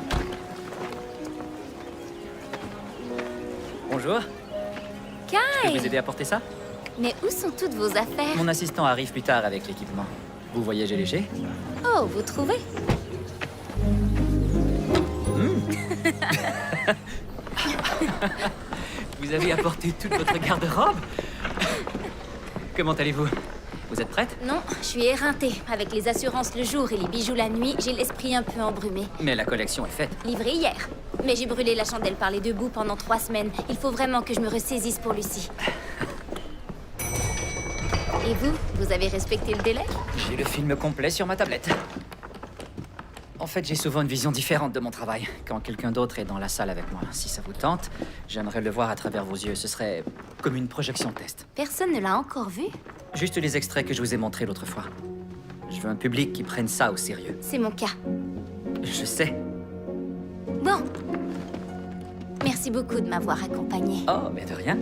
Bonjour. Je peux vous Kai! aider à porter ça? Mais où sont toutes vos affaires? Mon assistant arrive plus tard avec l'équipement. Vous voyagez léger? Oh, vous trouvez? Vous avez apporté toute votre garde-robe? Comment allez-vous? Vous êtes prête? Non, je suis éreintée. Avec les assurances le jour et les bijoux la nuit, j'ai l'esprit un peu embrumé. Mais la collection est faite. Livré hier. Mais j'ai brûlé la chandelle par les deux bouts pendant 3 semaines. Il faut vraiment que je me ressaisisse pour Lucie. Et vous? Vous avez respecté le délai? J'ai le film complet sur ma tablette. En fait, j'ai souvent une vision différente de mon travail quand quelqu'un d'autre est dans la salle avec moi. Si ça vous tente, j'aimerais le voir à travers vos yeux. Ce serait comme une projection test. Personne ne l'a encore vu? Juste les extraits que je vous ai montrés l'autre fois. Je veux un public qui prenne ça au sérieux. C'est mon cas. Je sais. Bon. Merci beaucoup de m'avoir accompagnée. Oh, mais de rien.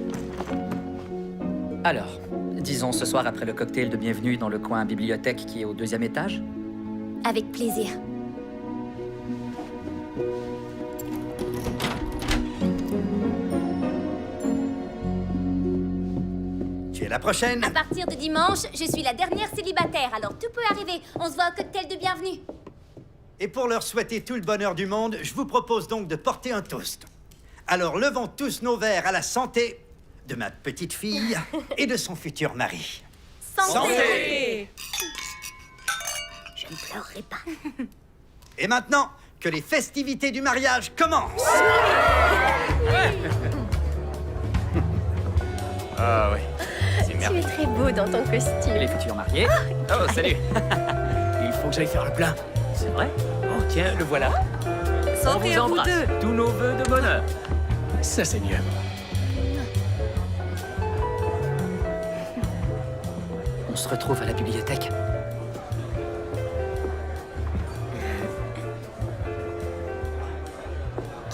Alors, disons ce soir après le cocktail de bienvenue dans le coin bibliothèque qui est au 2e étage? Avec plaisir. Tu es la prochaine? À partir de dimanche, je suis la dernière célibataire, alors tout peut arriver. On se voit au cocktail de bienvenue. Et pour leur souhaiter tout le bonheur du monde, je vous propose donc de porter un toast. Alors levons tous nos verres à la santé de ma petite fille et de son futur mari. Santé! Je ne pleurerai pas. Et maintenant, que les festivités du mariage commencent! Ah oui, c'est Tu es merveilleux. très beau dans ton costume. Les futurs mariés? Oh, salut. Il faut que j'aille faire le plein. C'est vrai? Oh, tiens, le voilà. On Santé vous à vous embrasse. deux. Tous nos vœux de bonheur. Ça, c'est mieux. On se retrouve à la bibliothèque.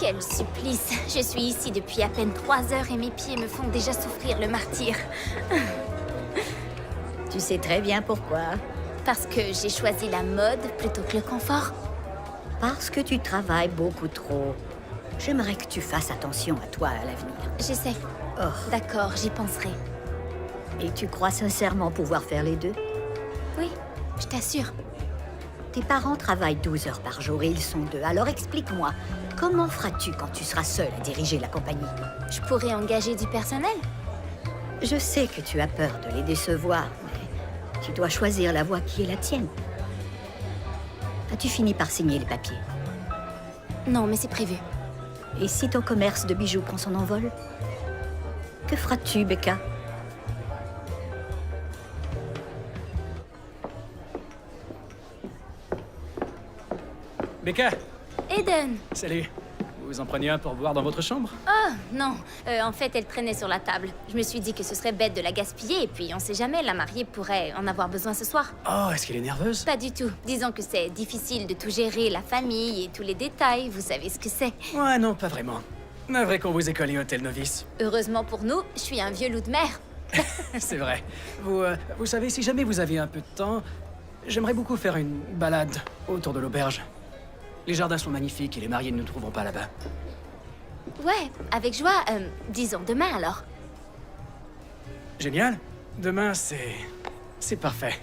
Quel supplice. Je suis ici depuis à peine 3 heures et mes pieds me font déjà souffrir le martyre. Tu sais très bien pourquoi. Parce que j'ai choisi la mode plutôt que le confort. Parce que tu travailles beaucoup trop. J'aimerais que tu fasses attention à toi à l'avenir. J'essaie. Oh. D'accord, j'y penserai. Et tu crois sincèrement pouvoir faire les deux? Oui, je t'assure. Tes parents travaillent 12 heures par jour et ils sont 2. Alors explique-moi, comment feras-tu quand tu seras seule à diriger la compagnie? Je pourrais engager du personnel. Je sais que tu as peur de les décevoir, mais tu dois choisir la voie qui est la tienne. As-tu fini par signer les papiers? Non, mais c'est prévu. Et si ton commerce de bijoux prend son envol? Que feras-tu, Becca? Becca, Eden, salut. Vous en preniez un pour boire dans votre chambre? Oh, non. En fait, elle traînait sur la table. Je me suis dit que ce serait bête de la gaspiller, et puis on sait jamais, la mariée pourrait en avoir besoin ce soir. Oh, est-ce qu'elle est nerveuse? Pas du tout. Disons que c'est difficile de tout gérer, la famille et tous les détails, vous savez ce que c'est. Ouais, non, pas vraiment. Navré qu'on vous ait collé hôtel novice. Heureusement pour nous, je suis un vieux loup de mer. C'est vrai. Vous savez, si jamais vous avez un peu de temps, j'aimerais beaucoup faire une balade autour de l'auberge. Les jardins sont magnifiques et les mariés ne nous trouveront pas là-bas. Ouais, avec joie. Disons demain alors. Génial. Demain, c'est parfait.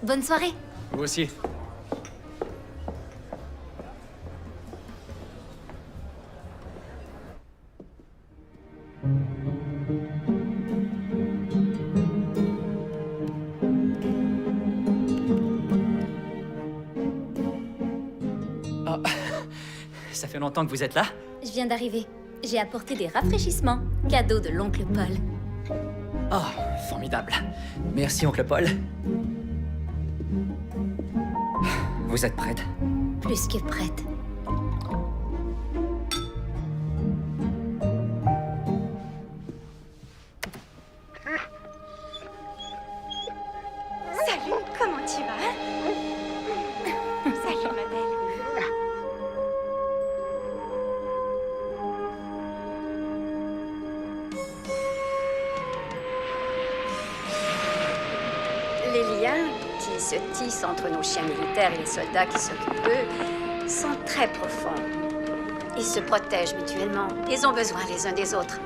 Bonne soirée. Vous aussi. Oh, ça fait longtemps que vous êtes là? Je viens d'arriver. J'ai apporté des rafraîchissements. Cadeau de l'oncle Paul. Oh, formidable. Merci, oncle Paul. Vous êtes prête? Plus que prête. Salut, comment tu vas? Salut, ma belle. Les liens qui se tissent entre nos chiens militaires et les soldats qui s'occupent d'eux sont très profonds. Ils se protègent mutuellement. Ils ont besoin les uns des autres.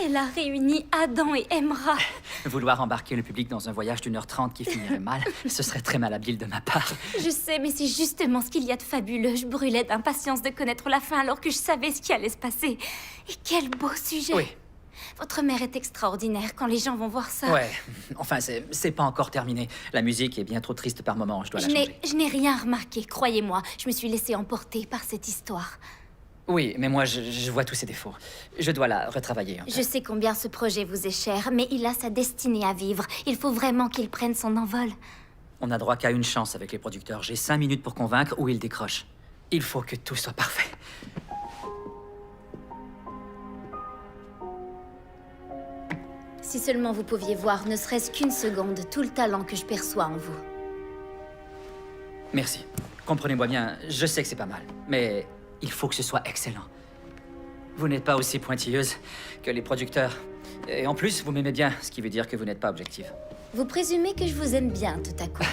Elle a réuni Adam et Emra. Vouloir embarquer le public dans un voyage d'1h30 qui finirait mal, ce serait très malhabile de ma part. Je sais, mais c'est justement ce qu'il y a de fabuleux. Je brûlais d'impatience de connaître la fin alors que je savais ce qui allait se passer. Et quel beau sujet. Oui. Votre mère est extraordinaire quand les gens vont voir ça. Ouais, enfin, c'est pas encore terminé. La musique est bien trop triste par moments, je dois la changer. Je n'ai rien remarqué, croyez-moi. Je me suis laissée emporter par cette histoire. Oui, mais moi, je vois tous ses défauts. Je dois la retravailler un peu. Je sais combien ce projet vous est cher, mais il a sa destinée à vivre. Il faut vraiment qu'il prenne son envol. On n'a droit qu'à une chance avec les producteurs. J'ai 5 minutes pour convaincre ou ils décrochent. Il faut que tout soit parfait. Si seulement vous pouviez voir, ne serait-ce qu'une seconde, tout le talent que je perçois en vous. Merci. Comprenez-moi bien, je sais que c'est pas mal, mais il faut que ce soit excellent. Vous n'êtes pas aussi pointilleuse que les producteurs. Et en plus, vous m'aimez bien, ce qui veut dire que vous n'êtes pas objective. Vous présumez que je vous aime bien tout à coup.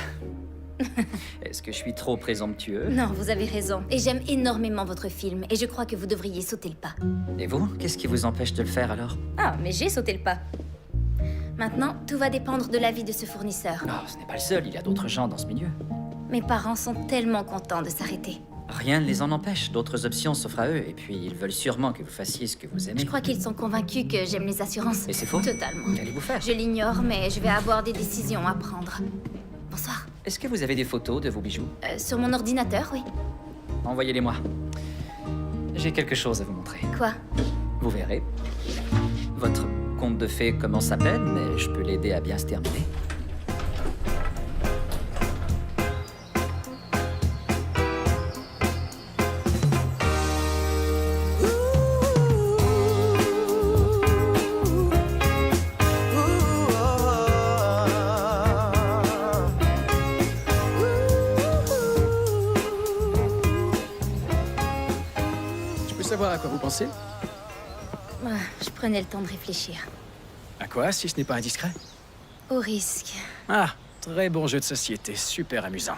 Est-ce que je suis trop présomptueux? Non, vous avez raison. Et j'aime énormément votre film, et je crois que vous devriez sauter le pas. Et vous? Qu'est-ce qui vous empêche de le faire alors? Ah, mais j'ai sauté le pas. Maintenant, tout va dépendre de l'avis de ce fournisseur. Oh, ce n'est pas le seul, il y a d'autres gens dans ce milieu. Mes parents sont tellement contents de s'arrêter. Rien ne les en empêche, d'autres options s'offrent à eux, et puis ils veulent sûrement que vous fassiez ce que vous aimez. Je crois qu'ils sont convaincus que j'aime les assurances. Et c'est faux? Totalement. Qu'allez-vous faire? Je l'ignore, mais je vais avoir des décisions à prendre. Bonsoir. Est-ce que vous avez des photos de vos bijoux? Sur mon ordinateur, oui. Envoyez-les-moi. J'ai quelque chose à vous montrer. Quoi? Vous verrez. Votre conte de fées commence à peine, mais je peux l'aider à bien se terminer. Je peux savoir à quoi vous pensez? Ah, je prenais le temps de réfléchir. À quoi, si ce n'est pas indiscret? Au risque. Ah, très bon jeu de société, super amusant.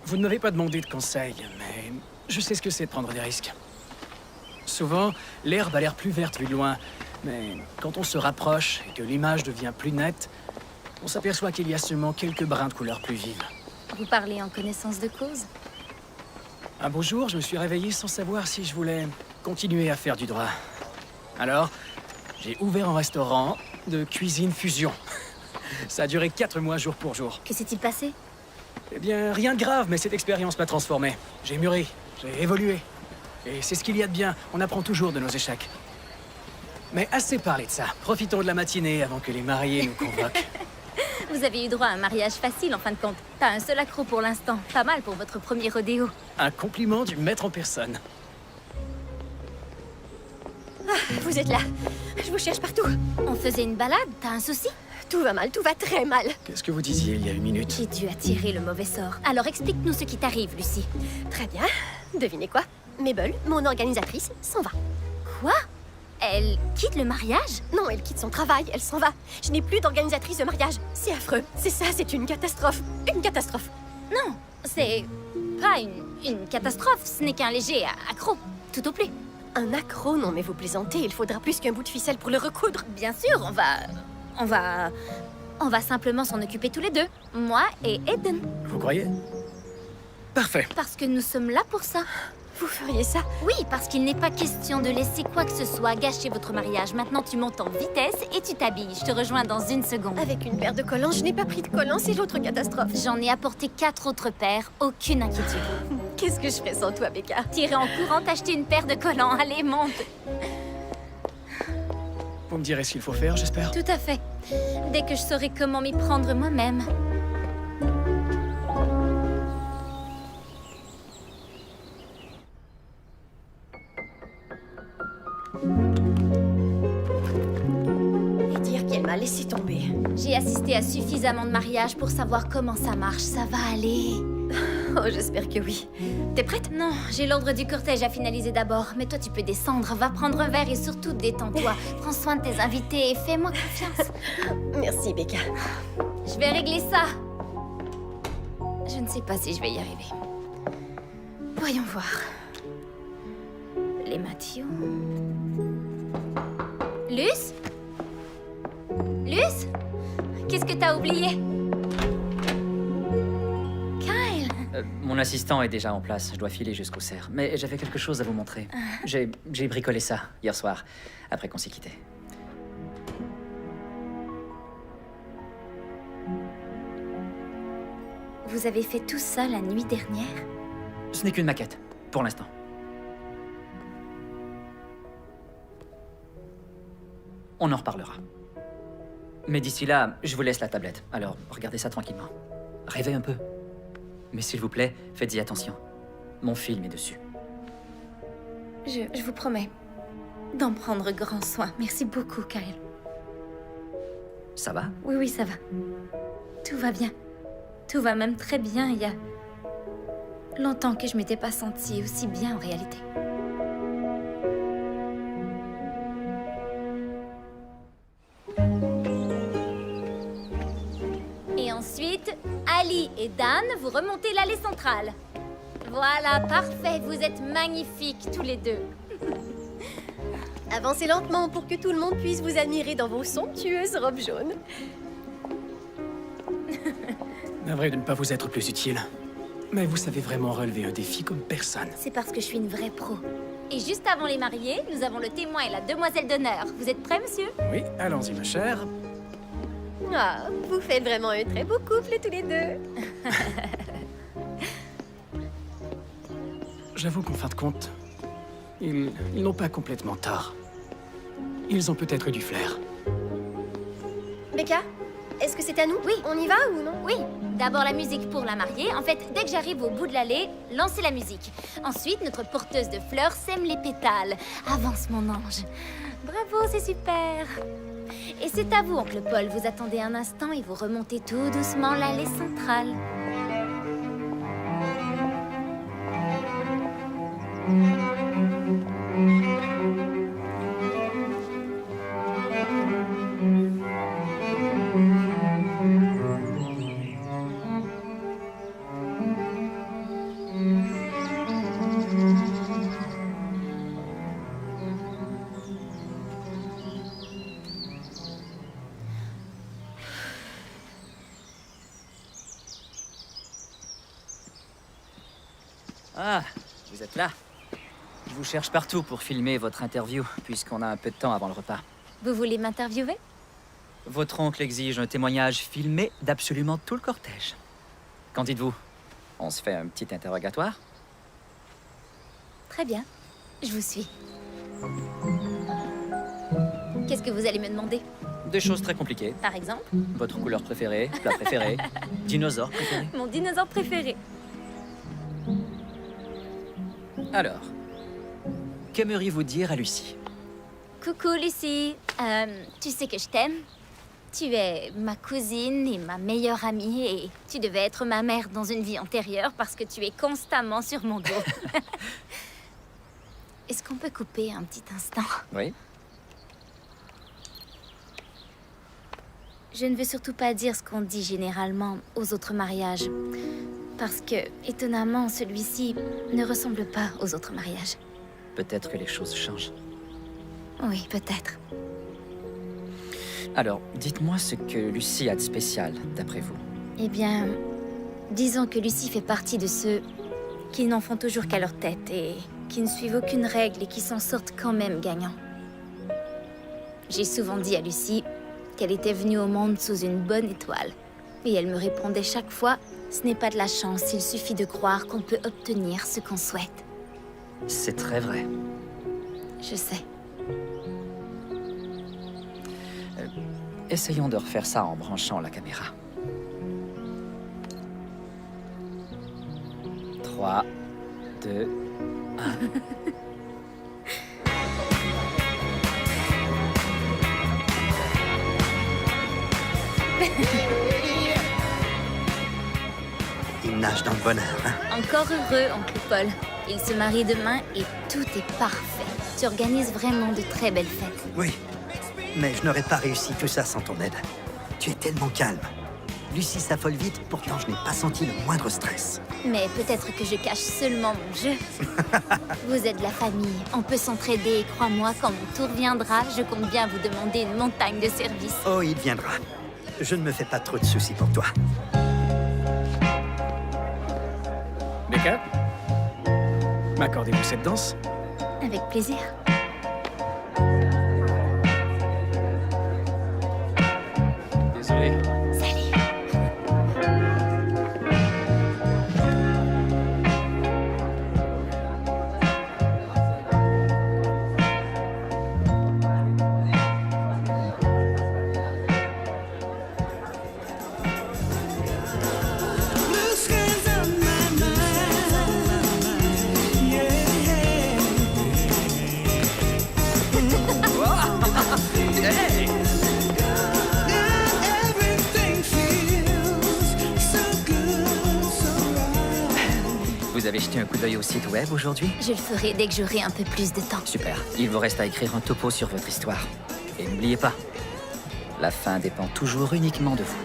Vous ne m'avez pas demandé de conseils, mais je sais ce que c'est de prendre des risques. Souvent, l'herbe a l'air plus verte vue de loin, mais quand on se rapproche et que l'image devient plus nette, on s'aperçoit qu'il y a seulement quelques brins de couleur plus vives. Vous parlez en connaissance de cause? Un beau jour, je me suis réveillé sans savoir si je voulais continuer à faire du droit. Alors, j'ai ouvert un restaurant de cuisine fusion. Ça a duré 4 mois jour pour jour. Que s'est-il passé? Eh bien, rien de grave, mais cette expérience m'a transformé. J'ai mûri, j'ai évolué. Et c'est ce qu'il y a de bien, on apprend toujours de nos échecs. Mais assez parlé de ça. Profitons de la matinée avant que les mariés nous convoquent. Vous avez eu droit à un mariage facile en fin de compte. Pas un seul accro pour l'instant. Pas mal pour votre premier rodéo. Un compliment du maître en personne. Ah, vous êtes là. Je vous cherche partout. On faisait une balade, t'as un souci? Tout va mal, tout va très mal. Qu'est-ce que vous disiez il y a une minute? J'ai dû attirer le mauvais sort. Alors explique-nous ce qui t'arrive, Lucie. Très bien. Devinez quoi? Mabel, mon organisatrice, s'en va. Quoi? Elle quitte le mariage? Non, elle quitte son travail, elle s'en va. Je n'ai plus d'organisatrice de mariage. C'est affreux. C'est ça, c'est une catastrophe. Une catastrophe. Non, c'est pas une catastrophe. Ce n'est qu'un léger accro, tout au plus. Un accro? Non, mais vous plaisantez. Il faudra plus qu'un bout de ficelle pour le recoudre. Bien sûr, on va simplement s'en occuper tous les deux. Moi et Eden. Vous croyez? Parfait. Parce que nous sommes là pour ça. Vous feriez ça? Oui, parce qu'il n'est pas question de laisser quoi que ce soit gâcher votre mariage. Maintenant, tu montes en vitesse et tu t'habilles. Je te rejoins dans 1 seconde. Avec une paire de collants, je n'ai pas pris de collants, c'est l'autre catastrophe. J'en ai apporté 4 autres paires, aucune inquiétude. Qu'est-ce que je ferais sans toi, Becca? Tirer en courant t'acheter une paire de collants. Allez, monte. Vous me direz ce qu'il faut faire, j'espère? Tout à fait. Dès que je saurai comment m'y prendre moi-même. Et dire qu'elle m'a laissé tomber. J'ai assisté à suffisamment de mariages pour savoir comment ça marche. Ça va aller. Oh, j'espère que oui. T'es prête? Non, j'ai l'ordre du cortège à finaliser d'abord. Mais toi, tu peux descendre. Va prendre un verre et surtout détends-toi. Prends soin de tes invités et fais-moi confiance. Merci, Becca. Je vais régler ça. Je ne sais pas si je vais y arriver. Voyons voir. Les Mathieu. Luce? Luce? Qu'est-ce que t'as oublié? Kyle? Mon assistant est déjà en place, je dois filer jusqu'au cerf. Mais j'avais quelque chose à vous montrer. J'ai bricolé ça hier soir, après qu'on s'est quitté. Vous avez fait tout ça la nuit dernière? Ce n'est qu'une maquette, pour l'instant. On en reparlera. Mais d'ici là, je vous laisse la tablette. Alors, regardez ça tranquillement. Rêvez un peu. Mais s'il vous plaît, faites-y attention. Mon film est dessus. Je vous promets d'en prendre grand soin. Merci beaucoup, Kyle. Ça va? Oui, ça va. Tout va bien. Tout va même très bien. Il y a longtemps que je m'étais pas sentie aussi bien en réalité. Et ensuite, Ali et Dan, vous remontez l'allée centrale. Voilà, parfait. Vous êtes magnifiques tous les deux. Avancez lentement pour que tout le monde puisse vous admirer dans vos somptueuses robes jaunes. Navré de ne pas vous être plus utile. Mais vous savez vraiment relever un défi comme personne. C'est parce que je suis une vraie pro. Et juste avant les mariés, nous avons le témoin et la demoiselle d'honneur. Vous êtes prêts, monsieur? Oui, allons-y, ma chère. Ah, vous faites vraiment un très beau couple tous les deux. J'avoue qu'en fin de compte, ils n'ont pas complètement tort. Ils ont peut-être du flair. Becca, est-ce que c'est à nous? Oui. On y va ou non? Oui, d'abord la musique pour la mariée. En fait, dès que j'arrive au bout de l'allée, lancez la musique. Ensuite, notre porteuse de fleurs sème les pétales. Avance, mon ange. Bravo, c'est super. Et c'est à vous, oncle Paul. Vous attendez un instant et vous remontez tout doucement l'allée centrale. Ah, vous êtes là. Je vous cherche partout pour filmer votre interview, puisqu'on a un peu de temps avant le repas. Vous voulez m'interviewer? Votre oncle exige un témoignage filmé d'absolument tout le cortège. Qu'en dites-vous? On se fait un petit interrogatoire? Très bien. Je vous suis. Qu'est-ce que vous allez me demander? Des choses très compliquées. Par exemple? Votre couleur préférée, plat préféré, dinosaure préféré. Mon dinosaure préféré. Alors, qu'aimeriez-vous dire à Lucie? Coucou Lucie. Tu sais que je t'aime. Tu es ma cousine et ma meilleure amie et tu devais être ma mère dans une vie antérieure parce que tu es constamment sur mon dos. Est-ce qu'on peut couper un petit instant? Oui. Je ne veux surtout pas dire ce qu'on dit généralement aux autres mariages. Parce que, étonnamment, celui-ci ne ressemble pas aux autres mariages. Peut-être que les choses changent. Oui, peut-être. Alors, dites-moi ce que Lucie a de spécial, d'après vous. Eh bien, disons que Lucie fait partie de ceux qui n'en font toujours qu'à leur tête et qui ne suivent aucune règle et qui s'en sortent quand même gagnants. J'ai souvent dit à Lucie qu'elle était venue au monde sous une bonne étoile. Et elle me répondait chaque fois, ce n'est pas de la chance, il suffit de croire qu'on peut obtenir ce qu'on souhaite. C'est très vrai. Je sais. Essayons de refaire ça en branchant la caméra. 3, 2, 1... Il nage dans le bonheur, hein? Encore heureux, oncle Paul. Il se marie demain et tout est parfait. Tu organises vraiment de très belles fêtes. Oui, mais je n'aurais pas réussi tout ça sans ton aide. Tu es tellement calme. Lucie s'affole vite, pourtant je n'ai pas senti le moindre stress. Mais peut-être que je cache seulement mon jeu. Vous êtes la famille, on peut s'entraider et crois-moi, quand mon tour viendra, je compte bien vous demander une montagne de service. Oh, il viendra. Je ne me fais pas trop de soucis pour toi. Becca, m'accordez-vous cette danse? Avec plaisir. Désolé. Vous avez jeté un coup d'œil au site web aujourd'hui? Je le ferai dès que j'aurai un peu plus de temps. Super. Il vous reste à écrire un topo sur votre histoire. Et n'oubliez pas, la fin dépend toujours uniquement de vous.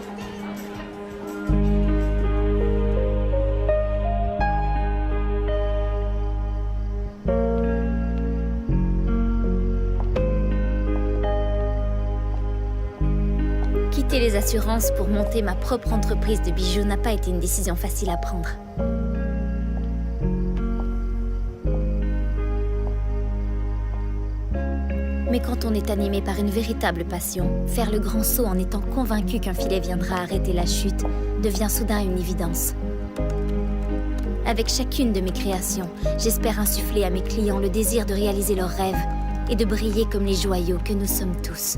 Quitter les assurances pour monter ma propre entreprise de bijoux n'a pas été une décision facile à prendre. Mais quand on est animé par une véritable passion, faire le grand saut en étant convaincu qu'un filet viendra arrêter la chute devient soudain une évidence. Avec chacune de mes créations, j'espère insuffler à mes clients le désir de réaliser leurs rêves et de briller comme les joyaux que nous sommes tous.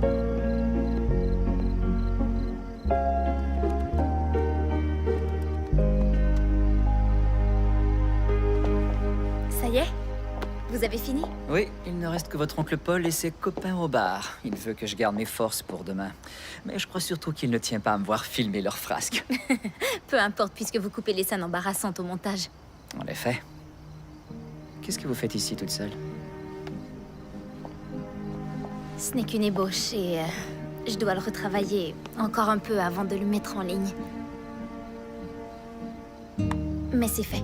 Ça y est? Vous avez fini? Oui, il ne reste que votre oncle Paul et ses copains au bar. Il veut que je garde mes forces pour demain. Mais je crois surtout qu'il ne tient pas à me voir filmer leurs frasques. Peu importe, puisque vous coupez les scènes embarrassantes au montage. En effet. Qu'est-ce que vous faites ici toute seule? Ce n'est qu'une ébauche et je dois le retravailler encore un peu avant de le mettre en ligne. Mais c'est fait.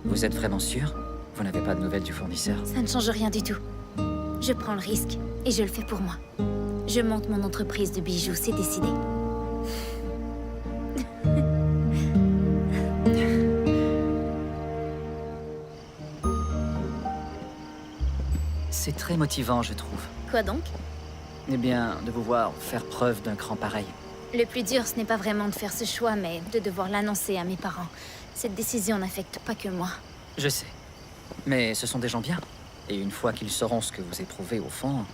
Vous êtes vraiment sûr? Vous n'avez pas de nouvelles du fournisseur? Ça ne change rien du tout. Je prends le risque et je le fais pour moi. Je monte mon entreprise de bijoux, c'est décidé. C'est très motivant, je trouve. Quoi donc? Eh bien, de vous voir faire preuve d'un cran pareil. Le plus dur, ce n'est pas vraiment de faire ce choix, mais de devoir l'annoncer à mes parents. Cette décision n'affecte pas que moi. Je sais. Mais ce sont des gens bien. Et une fois qu'ils sauront ce que vous éprouvez au fond...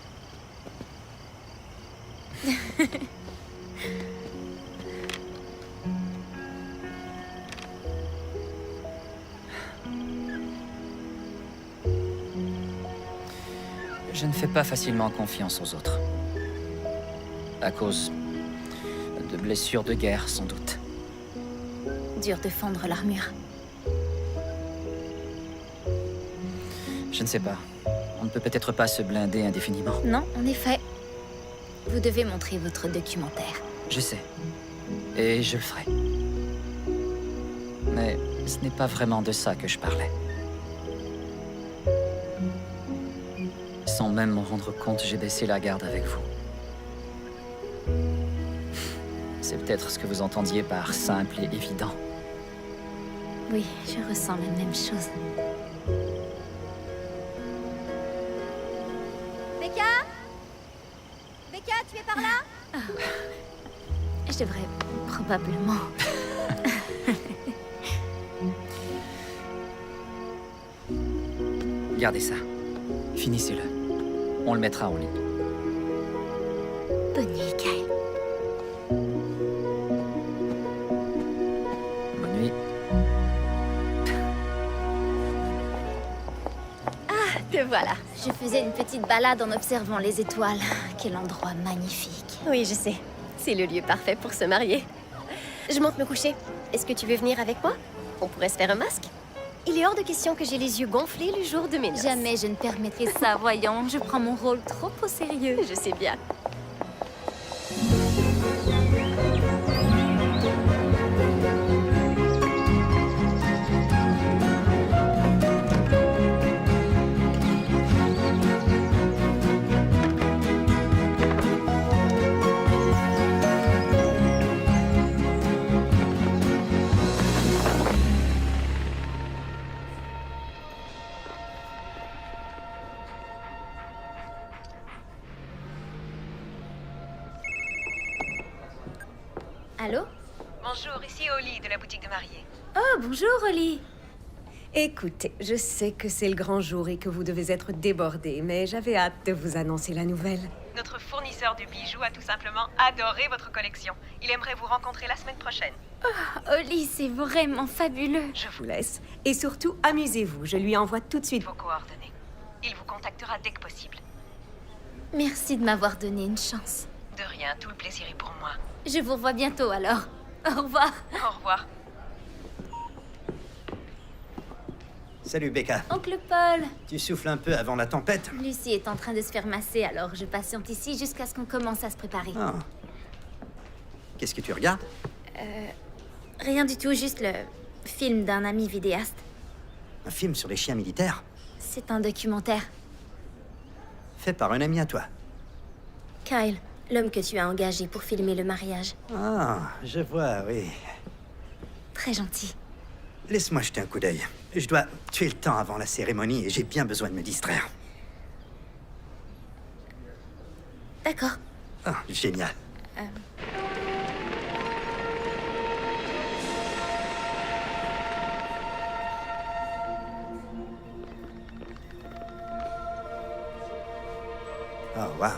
Je ne fais pas facilement confiance aux autres. À cause de blessures de guerre, sans doute. Dur de fendre l'armure. Je ne sais pas. On ne peut peut-être pas se blinder indéfiniment. Non, en effet. Vous devez montrer votre documentaire. Je sais. Et je le ferai. Mais ce n'est pas vraiment de ça que je parlais. Sans même m'en rendre compte, j'ai baissé la garde avec vous. C'est peut-être ce que vous entendiez par simple et évident. Oui, je ressens la même chose. Becca? Becca, tu es par là? Je devrais probablement... Gardez ça. Finissez-le. On le mettra en ligne. Bonne nuit, Kyle. Bonne nuit. Te voilà. Je faisais une petite balade en observant les étoiles. Quel endroit magnifique. Oui, je sais. C'est le lieu parfait pour se marier. Je monte me coucher. Est-ce que tu veux venir avec moi? On pourrait se faire un masque? Il est hors de question que j'ai les yeux gonflés le jour de mes noces. Jamais je ne permettrai ça, voyons. Je prends mon rôle trop au sérieux. Je sais bien. Allô? Bonjour, ici Oli de la boutique de mariée. Oh, bonjour, Oli. Écoutez, je sais que c'est le grand jour et que vous devez être débordés, mais j'avais hâte de vous annoncer la nouvelle. Notre fournisseur de bijoux a tout simplement adoré votre collection. Il aimerait vous rencontrer la semaine prochaine. Oh, Oli, c'est vraiment fabuleux. Je vous laisse. Et surtout, amusez-vous. Je lui envoie tout de suite vos coordonnées. Il vous contactera dès que possible. Merci de m'avoir donné une chance. De rien, tout le plaisir est pour moi. Je vous revois bientôt alors. Au revoir. Au revoir. Salut Becca. Oncle Paul. Tu souffles un peu avant la tempête? Lucie est en train de se faire masser, alors je patiente ici jusqu'à ce qu'on commence à se préparer. Ah. Qu'est-ce que tu regardes? Rien du tout, juste le film d'un ami vidéaste. Un film sur les chiens militaires? C'est un documentaire. Fait par un ami à toi. Kyle, l'homme que tu as engagé pour filmer le mariage. Ah, je vois, oui. Très gentil. Laisse-moi jeter un coup d'œil. Je dois tuer le temps avant la cérémonie et j'ai bien besoin de me distraire. D'accord. Ah, génial. Oh, wow.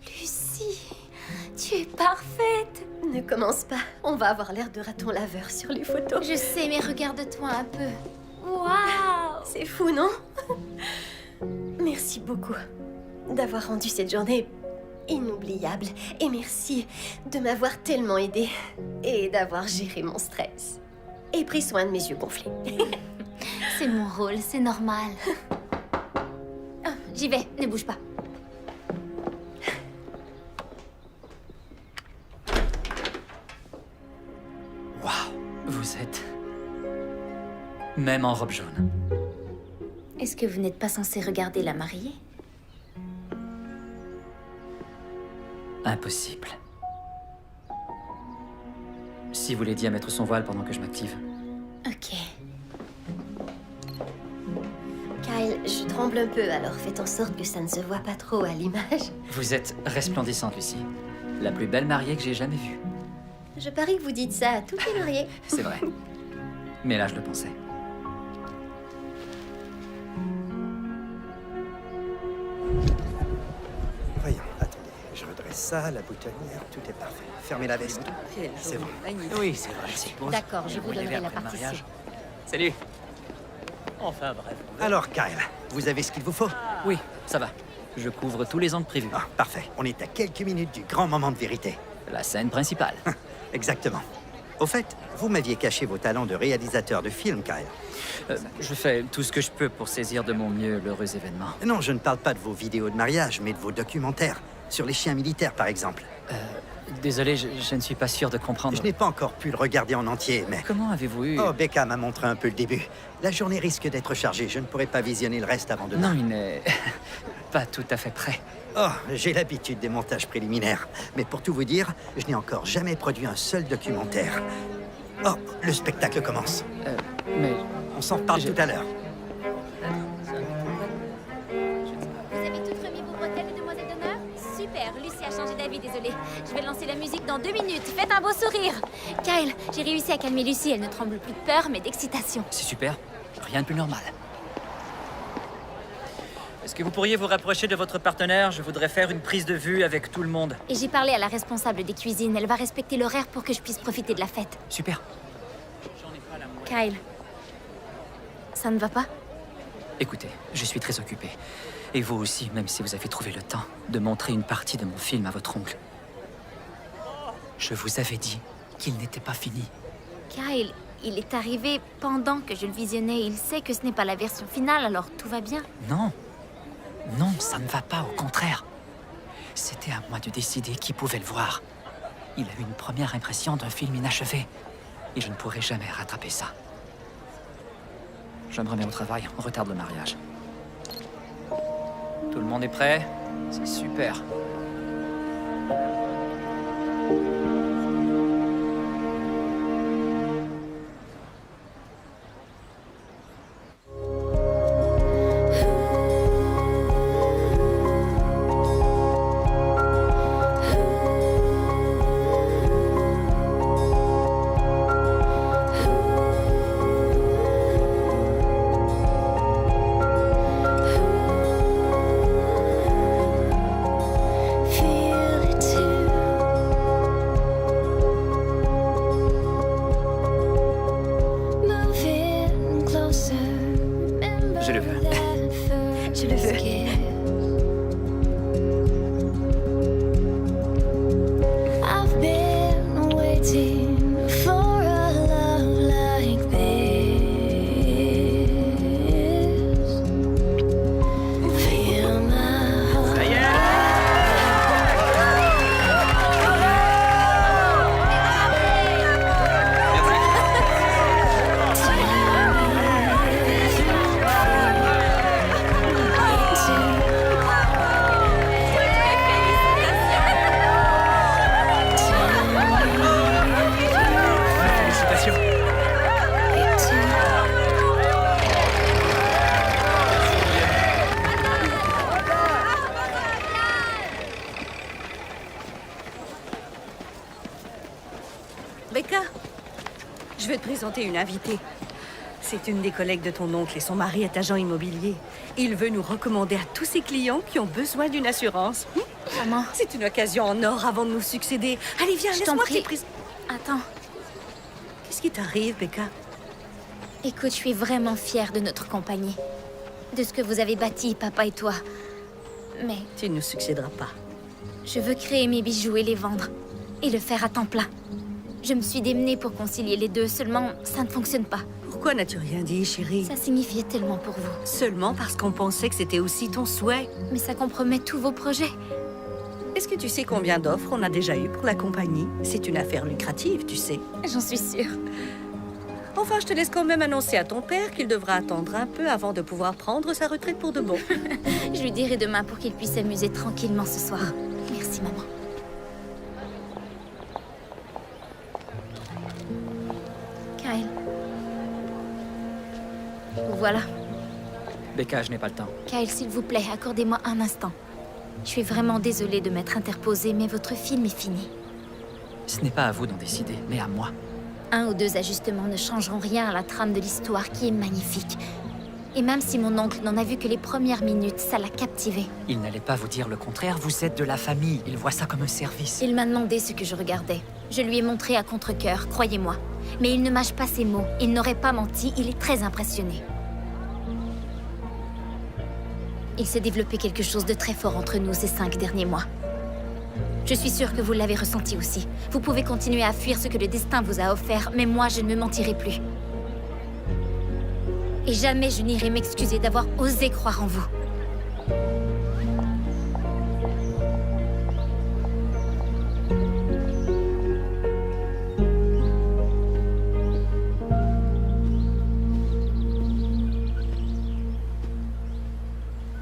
Lucie, tu es parfaite. Ne commence pas. On va avoir l'air de raton laveur sur les photos. Je sais, mais regarde-toi un peu. Waouh! C'est fou, non? Merci beaucoup d'avoir rendu cette journée inoubliable. Et merci de m'avoir tellement aidé et d'avoir géré mon stress. Et pris soin de mes yeux gonflés. C'est mon rôle, c'est normal. Oh, j'y vais, ne bouge pas. Waouh, vous êtes... Même en robe jaune. Est-ce que vous n'êtes pas censé regarder la mariée? Impossible. Si vous l'aidiez à mettre son voile pendant que je m'active. Ok. Kyle, je tremble un peu, alors faites en sorte que ça ne se voit pas trop à l'image. Vous êtes resplendissante, Lucie. La plus belle mariée que j'ai jamais vue. Je parie que vous dites ça à toutes les mariées. C'est vrai. Mais là, je le pensais. Voyons, attendez. Je redresse ça, la boutonnière, tout est parfait. Fermez la veste. C'est bon. Oui, c'est vrai, je suppose. D'accord, je vous Vous l'avez donnerai la après le partition. mariage. Salut. Enfin bref. Alors, Kyle, vous avez ce qu'il vous faut? Oui, ça va. Je couvre tous les angles prévus. Ah, parfait. On est à quelques minutes du grand moment de vérité. La scène principale. Exactement. Au fait, vous m'aviez caché vos talents de réalisateur de film, Kyle. Je fais tout ce que je peux pour saisir de mon mieux l'heureux événement. Non, je ne parle pas de vos vidéos de mariage, mais de vos documentaires. Sur les chiens militaires, par exemple. Désolé, je ne suis pas sûr de comprendre. Je n'ai pas encore pu le regarder en entier, mais... Comment avez-vous eu... Oh, Becca m'a montré un peu le début. La journée risque d'être chargée. Je ne pourrai pas visionner le reste avant demain. Non, il n'est pas tout à fait prêt. Oh, j'ai l'habitude des montages préliminaires. Mais pour tout vous dire, je n'ai encore jamais produit un seul documentaire. Oh, le spectacle commence. Mais... On s'en reparle tout à l'heure. Vous avez toutes remis vos bretelles de demoiselle d'honneur? Super, Lucie a changé d'avis, désolée. Je vais lancer la musique dans 2 minutes. Faites un beau sourire. Kyle, j'ai réussi à calmer Lucie. Elle ne tremble plus de peur, mais d'excitation. C'est super. Rien de plus normal. Est-ce que vous pourriez vous rapprocher de votre partenaire? Je voudrais faire une prise de vue avec tout le monde. Et j'ai parlé à la responsable des cuisines. Elle va respecter l'horaire pour que je puisse profiter de la fête. Super. Kyle, ça ne va pas? Écoutez, je suis très occupé. Et vous aussi, même si vous avez trouvé le temps de montrer une partie de mon film à votre oncle. Je vous avais dit qu'il n'était pas fini. Kyle, il est arrivé pendant que je le visionnais. Il sait que ce n'est pas la version finale, alors tout va bien. Non. Non, ça ne va pas, au contraire. C'était à moi de décider qui pouvait le voir. Il a eu une première impression d'un film inachevé. Et je ne pourrai jamais rattraper ça. Je me remets au travail, on retarde le mariage. Tout le monde est prêt? C'est super. Feel it too. Moving closer. Je le veux. Je le veux. I've been waiting for a love like this. Feel my heart. Félicitations. Becca, je vais te présenter une invitée. C'est une des collègues de ton oncle et son mari est agent immobilier. Il veut nous recommander à tous ses clients qui ont besoin d'une assurance. Maman. C'est une occasion en or avant de nous succéder. Allez, viens, Je t'en laisse-moi prie. te présenter. Attends. Qu'est-ce qui t'arrive, Becca? Écoute, je suis vraiment fière de notre compagnie. De ce que vous avez bâti, papa et toi. Mais Tu ne nous succéderas pas. je veux créer mes bijoux et les vendre. Et le faire à temps plein. Je me suis démenée pour concilier les deux, seulement ça ne fonctionne pas. Pourquoi n'as-tu rien dit, chérie? Ça signifiait tellement pour vous. Seulement parce qu'on pensait que c'était aussi ton souhait. Mais ça compromet tous vos projets. Est-ce que tu sais combien d'offres on a déjà eu pour la compagnie? C'est une affaire lucrative, tu sais. J'en suis sûre. Enfin, je te laisse quand même annoncer à ton père qu'il devra attendre un peu avant de pouvoir prendre sa retraite pour de bon. Je lui dirai demain pour qu'il puisse s'amuser tranquillement ce soir. Merci, maman. Kyle. Voilà. Becca, je n'ai pas le temps. Kyle, s'il vous plaît, accordez-moi un instant. Je suis vraiment désolée de m'être interposée, mais votre film est fini. Ce n'est pas à vous d'en décider, mais à moi. 1 ou 2 ajustements ne changeront rien à la trame de l'histoire qui est magnifique. Et même si mon oncle n'en a vu que les premières minutes, ça l'a captivé. Il n'allait pas vous dire le contraire, vous êtes de la famille. Il voit ça comme un service. Il m'a demandé ce que je regardais. Je lui ai montré à contre-cœur, croyez-moi. Mais il ne mâche pas ses mots. Il n'aurait pas menti, il est très impressionné. Il s'est développé quelque chose de très fort entre nous ces 5 derniers mois. Je suis sûre que vous l'avez ressenti aussi. Vous pouvez continuer à fuir ce que le destin vous a offert, mais moi, je ne me mentirai plus. Et jamais je n'irai m'excuser d'avoir osé croire en vous.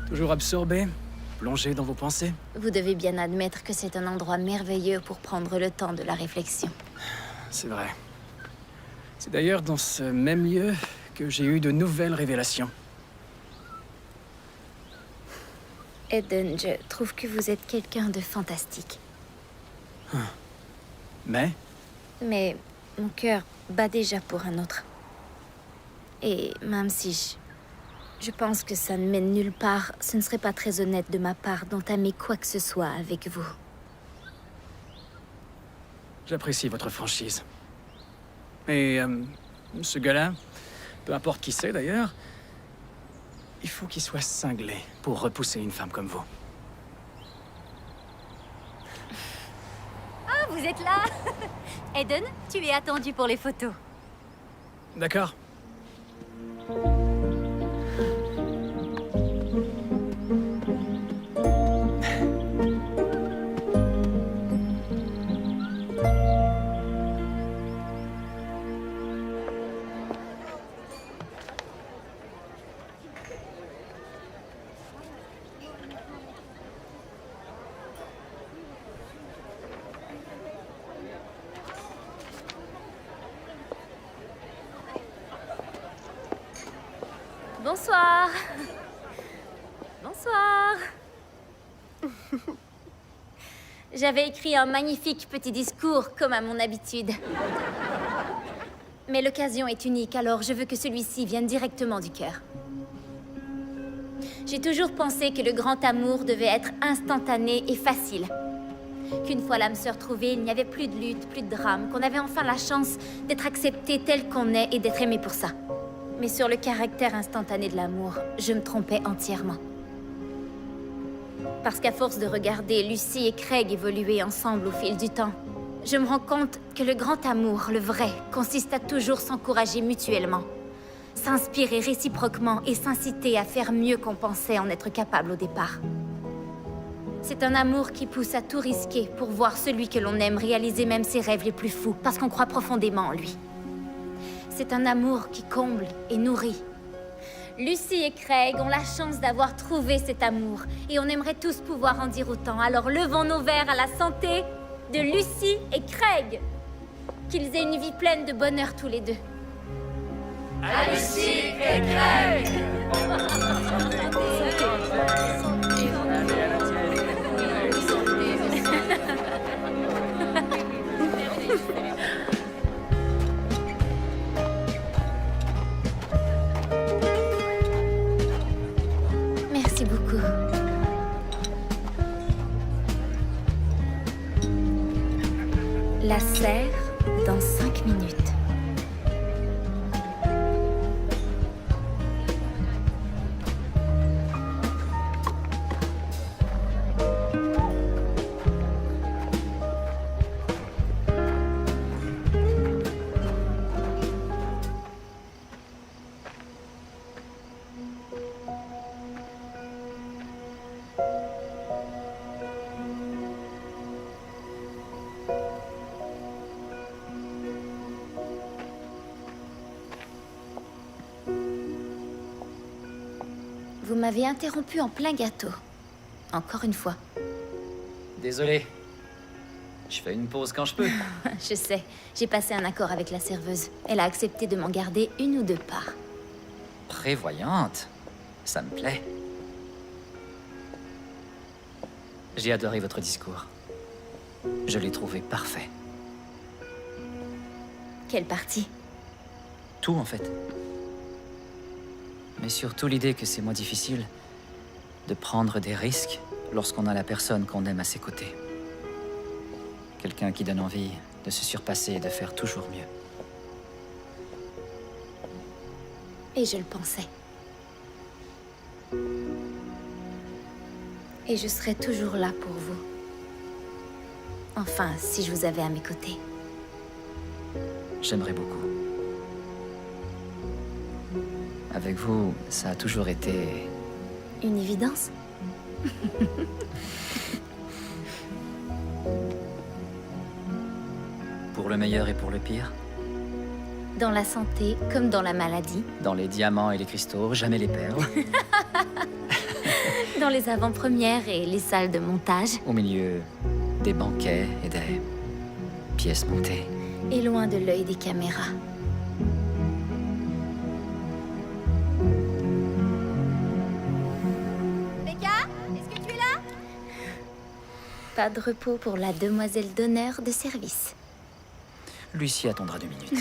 Toujours absorbé, plongé dans vos pensées. Vous devez bien admettre que c'est un endroit merveilleux pour prendre le temps de la réflexion. C'est vrai. C'est d'ailleurs dans ce même lieu que j'ai eu de nouvelles révélations. Eden, je trouve que vous êtes quelqu'un de fantastique. Mais Mais mon cœur bat déjà pour un autre. Et même si je pense que ça ne mène nulle part, ce ne serait pas très honnête de ma part d'entamer quoi que ce soit avec vous. j'apprécie votre franchise. Et ce gars-là, peu importe qui c'est d'ailleurs, il faut qu'il soit cinglé pour repousser une femme comme vous. Ah, vous êtes là Eden, tu es attendu pour les photos. D'accord. Bonsoir. Bonsoir. J'avais écrit un magnifique petit discours, comme à mon habitude. Mais l'occasion est unique, alors je veux que celui-ci vienne directement du cœur. J'ai toujours pensé que le grand amour devait être instantané et facile. Qu'une fois l'âme sœur trouvée, il n'y avait plus de lutte, plus de drame, qu'on avait enfin la chance d'être accepté tel qu'on est et d'être aimé pour ça. Mais sur le caractère instantané de l'amour, je me trompais entièrement. Parce qu'à force de regarder Lucy et Craig évoluer ensemble au fil du temps, je me rends compte que le grand amour, le vrai, consiste à toujours s'encourager mutuellement, s'inspirer réciproquement et s'inciter à faire mieux qu'on pensait en être capable au départ. C'est un amour qui pousse à tout risquer pour voir celui que l'on aime réaliser même ses rêves les plus fous, parce qu'on croit profondément en lui. C'est un amour qui comble et nourrit. Lucy et Craig ont la chance d'avoir trouvé cet amour, et on aimerait tous pouvoir en dire autant. Alors levons nos verres à la santé de Lucy et Craig. Qu'ils aient une vie pleine de bonheur tous les deux. À Lucy et Craig! Merci beaucoup. La serre dans 5 minutes. Vous m'avez interrompu en plein gâteau. Encore une fois. Désolé. Je fais une pause quand je peux. Je sais, j'ai passé un accord avec la serveuse. Elle a accepté de m'en garder 1 ou 2 parts. Prévoyante. Ça me plaît. J'ai adoré votre discours. Je l'ai trouvé parfait. Quelle partie? Tout, en fait. Mais surtout l'idée que c'est moins difficile de prendre des risques lorsqu'on a la personne qu'on aime à ses côtés. Quelqu'un qui donne envie de se surpasser et de faire toujours mieux. Et je le pensais. Et je serai toujours là pour vous. Enfin, si je vous avais à mes côtés. J'aimerais beaucoup. Avec vous, ça a toujours été... Une évidence? Pour le meilleur et pour le pire. Dans la santé comme dans la maladie. Dans les diamants et les cristaux, jamais les perles. Dans les avant-premières et les salles de montage. Au milieu des banquets et des pièces montées. Et loin de l'œil des caméras. Becca, est-ce que tu es là? Pas de repos pour la demoiselle d'honneur de service. Lucie attendra 2 minutes.